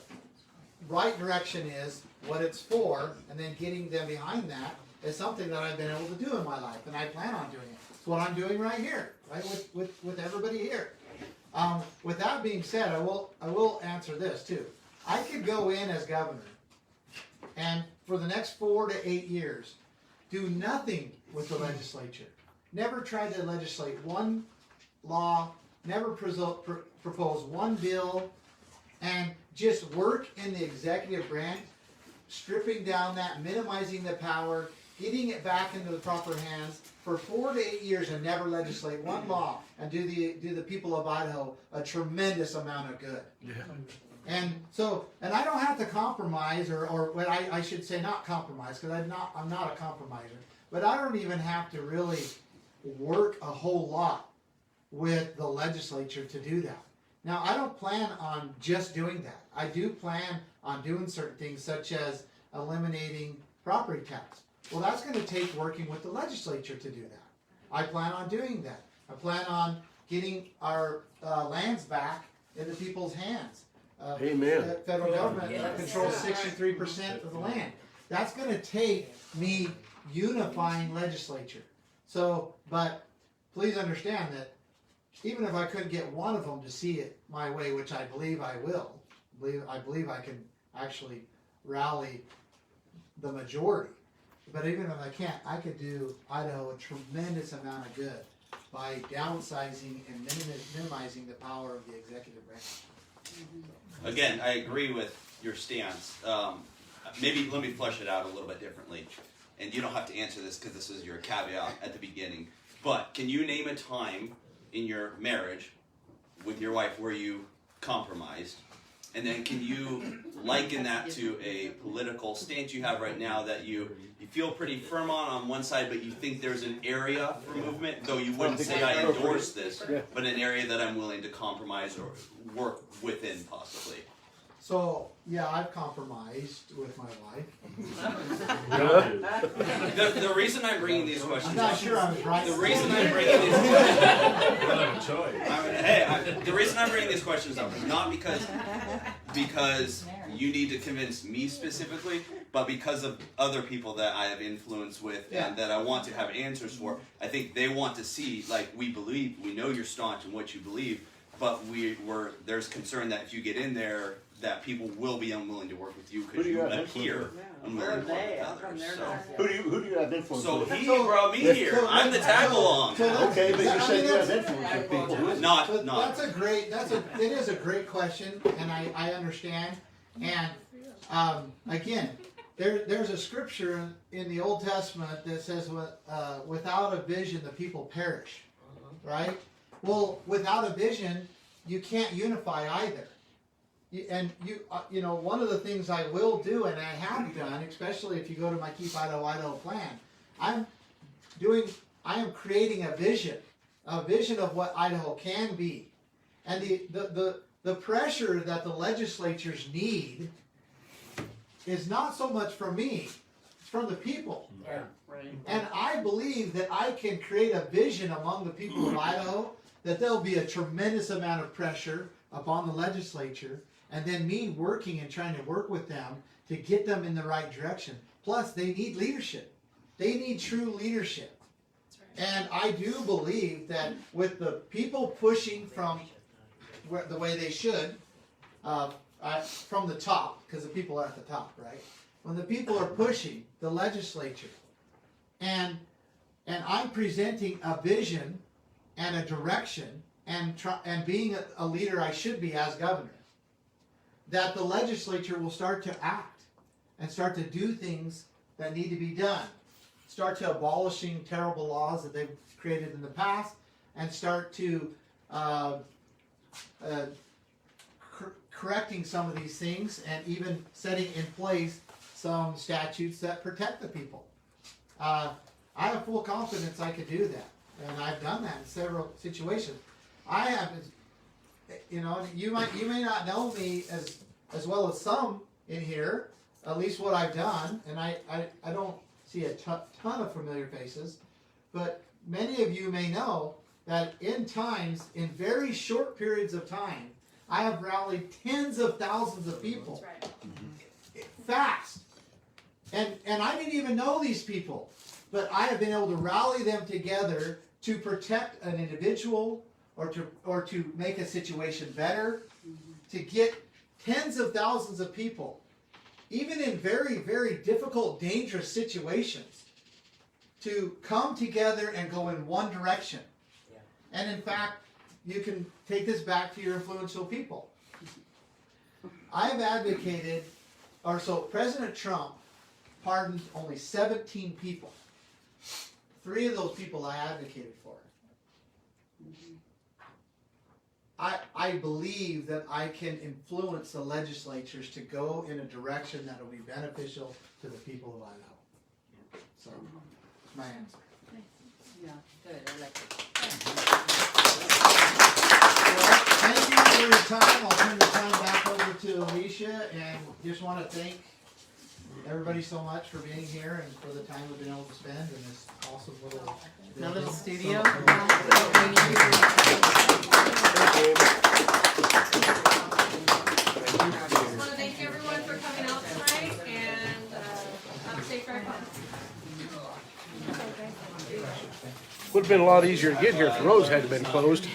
right direction is, what it's for, and then getting them behind that is something that I've been able to do in my life, and I plan on doing it. It's what I'm doing right here, right, with everybody here. With that being said, I will answer this too. I could go in as governor, and for the next 4 to 8 years, do nothing with the legislature. Never try to legislate one law, never propose one bill, and just work in the executive branch, stripping down that, minimizing the power, getting it back into the proper hands for 4 to 8 years, and never legislate one law, and do the people of Idaho a tremendous amount of good. Yeah. And I don't have to compromise, or I should say not compromise, because I'm not a compromiser, but I don't even have to really work a whole lot with the legislature to do that. Now, I don't plan on just doing that. I do plan on doing certain things, such as eliminating property tax. Well, that's going to take working with the legislature to do that. I plan on doing that. I plan on getting our lands back into people's hands. Amen. The federal government controls 63% of the land. That's going to take me unifying legislature. So, but please understand that even if I could get one of them to see it my way, which I believe I will, I believe I can actually rally the majority. But even if I can't, I could do Idaho a tremendous amount of good by downsizing and minimizing the power of the executive branch. Again, I agree with your stance. Maybe let me flesh it out a little bit differently. And you don't have to answer this because this is your caveat at the beginning. But can you name a time in your marriage with your wife where you compromised? And then can you liken that to a political stance you have right now that you feel pretty firm on one side, but you think there's an area for movement, though you wouldn't say I endorse this, but an area that I'm willing to compromise or work within possibly? So, yeah, I've compromised with my wife. The reason I'm bringing these questions I'm not up, sure I was right. The reason I'm bringing these questions the reason I'm bringing these questions up is not because you need to convince me specifically, but because of other people that I have influence with and that I want to have answers for. I think they want to see, like, we know you're staunch in what you believe, but there's concern that if you get in there, that people will be unwilling to work with you because you appear unwilling to work with others. So. Who do you have influence So with? he brought me here. I'm the tag along. Okay, but you said you have influence with people. Not. It is a great question, and I understand. And again, there's a scripture in the Old Testament that says, without a vision, the people perish. Right? Well, without a vision, you can't unify either. you know, one of the things I will do, and I have done, especially if you go to my Keep Idaho plan, I am creating a vision of what Idaho can be. And the pressure that the legislatures need is not so much from me, it's from the people. Yeah, right. And I believe that I can create a vision among the people of Idaho that there'll be a tremendous amount of pressure upon the legislature, and then me working and trying to work with them to get them in the right direction. Plus, they need leadership. They need true leadership. And I do believe that with the people pushing from the way they should, from the top, because the people are at the top, right? When the people are pushing the legislature, and I'm presenting a vision and a direction, and being a leader I should be as governor, that the legislature will start to act and start to do things that need to be done. Start to abolishing terrible laws that they've created in the past, and start to correcting some of these things, and even setting in place some statutes that protect the people. I have full confidence I could do that, and I've done that in several situations. I have, you know, you may not know me as well as some in here, at least what I've done, and I don't see a ton of familiar faces, but many of you may know that in very short periods of time, I have rallied tens of thousands of people. That's right. Fast. And I didn't even know these people, but I have been able to rally them together to protect an individual or to make a situation better, to get tens of thousands of people, even in very, very difficult, dangerous situations, to come together and go in one direction. Yeah. And in fact, you can take this back to your influential people. I've advocated, President Trump pardoned only 17 people. 3 of those people I advocated for. I believe that I can influence the legislatures to go in a direction that will be beneficial to the people of Idaho. So, that's my answer. Yeah, good, I like it. Thank you for your time. I'll turn the time back over to Alicia, and just want to thank everybody so much for being here and for the time we've been able to spend in this awesome little studio. I just want to thank everyone for coming out tonight, and have a safe drive home. Would have been a lot easier to get here if the roads hadn't been closed.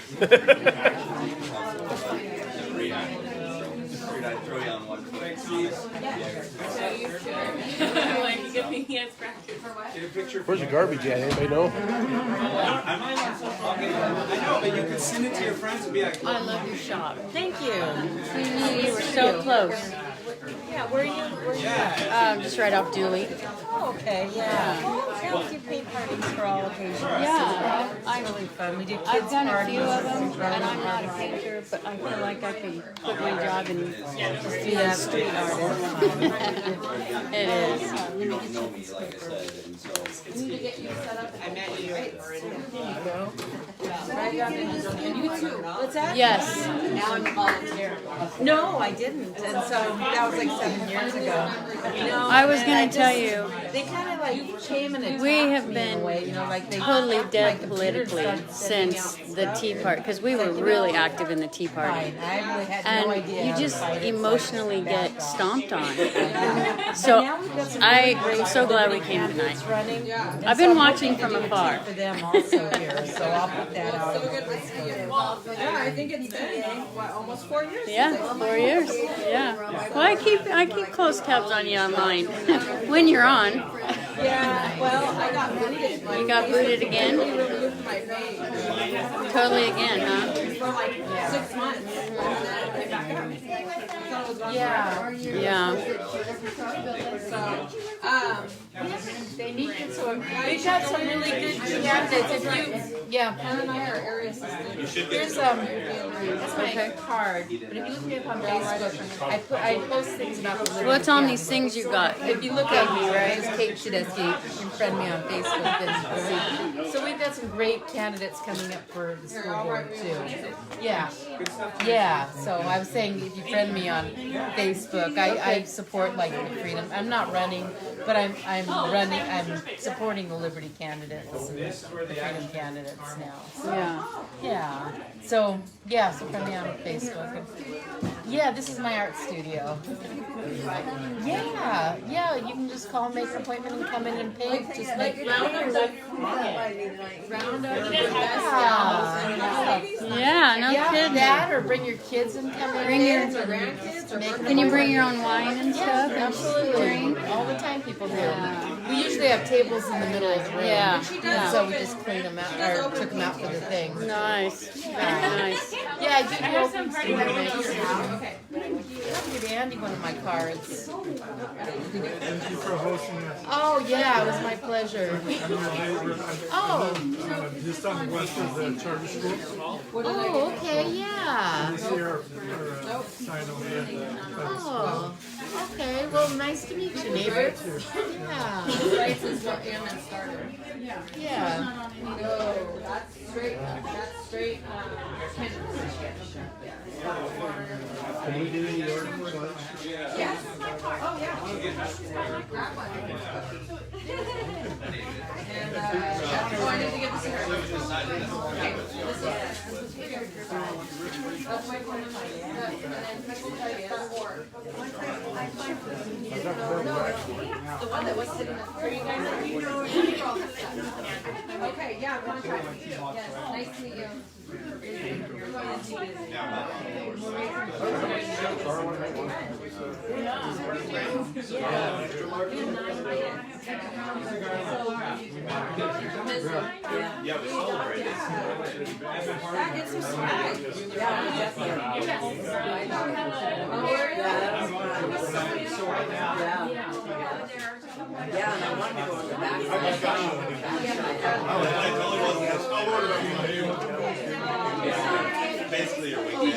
Throw you on one foot. Where's the garbage at? Anybody know? I know, but you could send it to your friends and be like, I love your shop. Thank you. We were so close. Yeah, where are you? Just right off Dooley. Oh, okay, yeah. Sounds you paint parties for all occasions. Yeah, It's really fun. We do kids I've done a parties. few of them, and I'm not a painter, but I feel like I can quit my job and just do that street art. It is. You don't know me, like I said, and so. We need to get you set up. I met you already. There you go. And you too. What's that? Yes. Now I'm volunteering. No, I didn't. And so that was like 7 years ago. No, I was and gonna just- tell you. They kind of like came and attacked We have me in been a way, you know, like they totally after dead my computer politically started sending since out the stuff. Tea Party, because we were really active in the Tea Party. Right. I really had no And idea you how to just fight it, so emotionally I just get backed off. stomped on. But So now we've got some really great I'm so glad we came candidates tonight. running. And I've so been I'm watching hoping to from do a afar. tea for them also here, so I'll put that out. Yeah, I think it's been, almost 4 years? Yeah, 4 years. Yeah. Well, I keep close tabs on you online when you're on. Yeah, well, I got booted. You got booted again? Removed my page. Totally again, huh? For like 6 months. And then it came back up. I thought it was gone Yeah. forever. Yeah. So, They need it, so we've got some really good candidates. If you, yeah, Pam and I are area assistants. Here's that's my card. But if you look me up on Facebook, I post things about the Liberty What's on Camp. these things you got? If you look at me, right, it's Kate Tedeschi. You can friend me on Facebook and see. So we've got some great candidates coming up for the school board too. Yeah, yeah. So I was saying, if you friend me on Facebook, I support like the freedom. I'm not running, but I'm running. I'm supporting the Liberty candidates and the freedom candidates now. So, yeah. So friend me on Facebook. And, yeah, this is my art studio. Yeah. You can just call and make an appointment and come in and paint. Just like round up. Yeah, no kidding. That or bring your kids and come in. Can you bring your own wine and stuff? Absolutely. All the time people do. We usually have tables in the middle of the room. Yeah. So we just cleaned them out or took them out for the thing. Nice. Nice. Yeah, I do the open okay. Give Andy one of my cards. Thank you for hosting us. Oh yeah, it was my pleasure. Just on the west of the charter school. Oh, okay, yeah. This year, sign over here. Oh, okay. Well, nice to meet you, neighbor. Yeah. Rights is what Ammon started. Yeah. No, that's straight. Can we do any order? Yes. Oh, yeah. Grab one. And, I need to get this here. Okay, this is here. That's my point of mine. And then Crystal tell you start war. No, the one that was sitting up there. You guys okay, yeah, contract. Yes, nice to meet you. Yeah, we celebrated. Get some swag. Yeah, and I wanted to go in the back. Basically your weekend.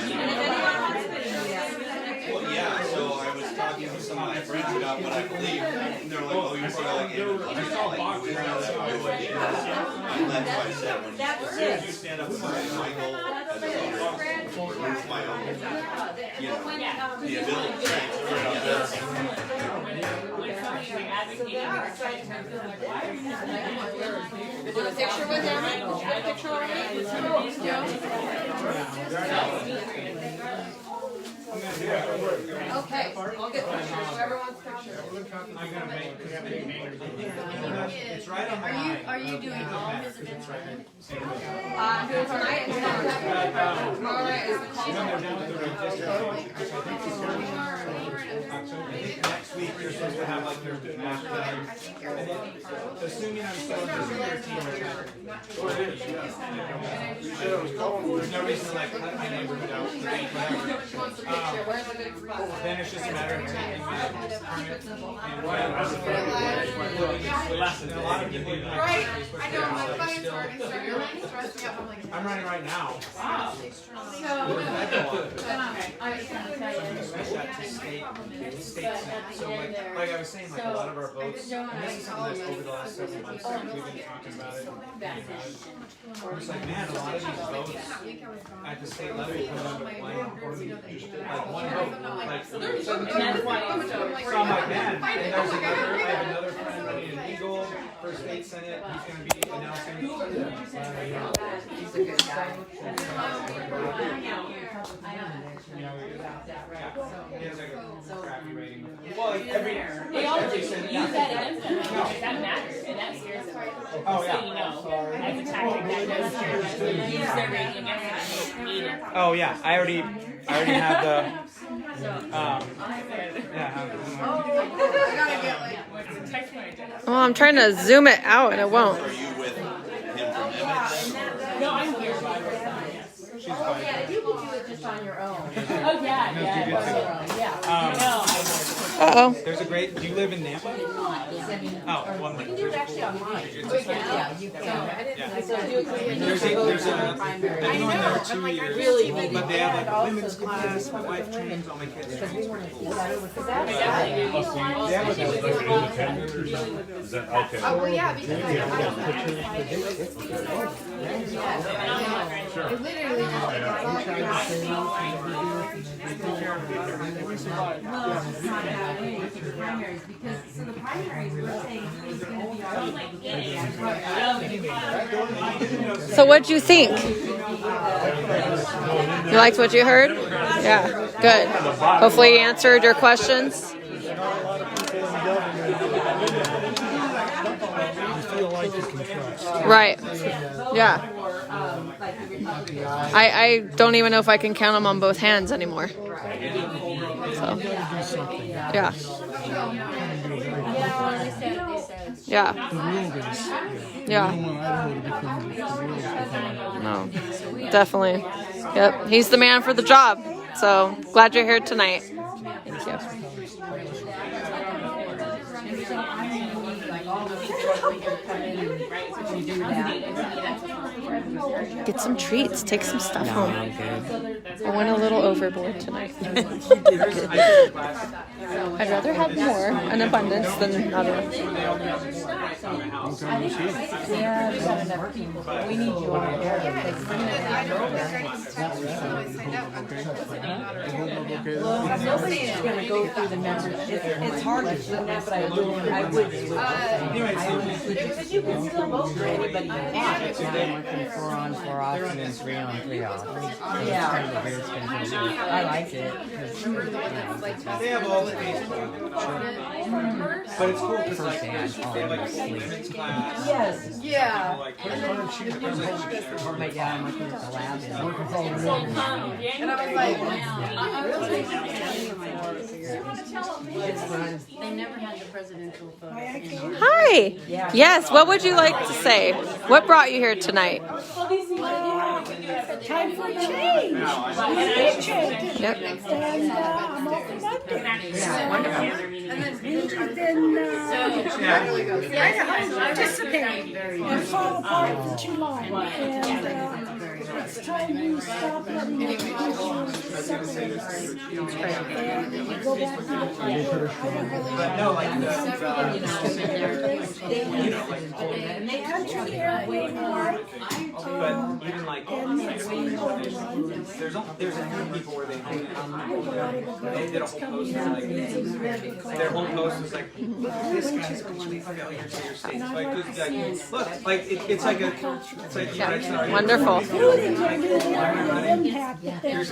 Well, yeah, so I was talking to some of my friends about what I believe, and they're like, oh, you're probably like, Ammon, you saw like, we have that no idea. And that's why I said, when as soon as you stand up and say, my goal as a coach is my own, you know, the ability to train. Want a picture with Ammon? Get a picture already? Okay, I'll get pictures. Whoever wants pictures. It's right on the line. Are you doing all his events right now? Tonight and tomorrow night is the call. Next week you're supposed to have like your master time. Assuming I'm still in the senior team. There's no reason to like cut my neighborhood out. Then it's just a matter of taking my permit and a lot of people. Right, I know, my clients are starting to stress me out. I'm running right now. Wow. So, So like I was saying, like a lot of our votes, and this is something that's over the last several months, we've been talking about it. We're just like, man, a lot of these votes at the state level come down to one vote. So I'm like, man, and there's another, I have another friend running an Eagle for state senate, he's gonna be announcing. He's a good guy. Well, they all do use that against them. That matters, and that's serious. Oh, yeah. So you know, as a tactic that does use their rating against them. Oh yeah, I already have the. Oh, I'm trying to zoom it out and it won't. Are you with him from No, I'm here. Oh yeah, you can do it just on your own. Oh yeah. Uh-oh. No, There's a great. Do you live in Nampa? one We can do it actually online. Yeah, you can. There's a I've known there 2 years, Really, but they have like a women's class. My wife trains all my kids. It's pretty cool. Is that okay? Oh, well, yeah, because I have So what'd you think? You liked what you heard? Yeah, good. Hopefully he answered your questions. Right. Yeah. I don't even know if I can count them on both hands anymore. So, yeah. Yeah. Yeah. No, definitely. Yep. He's the man for the job. So glad you're here tonight. Thank you. Get some treats. Take some stuff home. I went a little overboard tonight. I'd rather have more, an abundance, than not enough. Yeah, we got enough people. We need you over there. Nobody is going to go through the membership. It's hard to do that, but I would switch. Because you can still vote for anybody you want. I'm working 4 on 4 off and then 3 on 3 off. Yeah. Kind of a weird schedule. I like it. They have all the Facebook, but it's cool because like they have like a whole women's class. Yes. Yeah. My dad, I'm working at the lab. And I was like, It's fun. They never had the presidential photo. Hi. Yes. What would you like to say? What brought you here tonight? Time for change. Big change. Yep. And I'm open Bundy. Yeah, wonderful. We've been participating and fall apart for too long. And it's time you stop letting the individuals separate us. And go back to the people. But no, like And they country air way more. but even like there's a few people where they did a whole post like their whole post was like this guy's a failure to your state. So like, look, like it's like a Yeah. Wonderful. Here's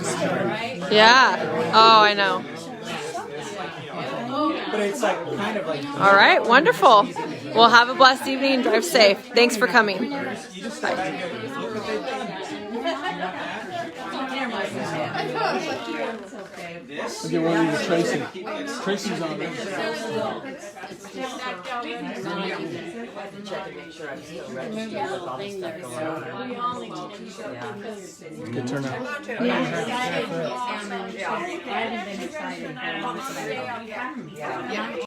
Yeah. Oh, I know. But it's like kind of like All right. Wonderful. Well, have a blessed evening. Drive safe. Thanks for coming. I'll get one of these Tracy. Tracy's on it. Good turnout. I haven't been excited for a long time.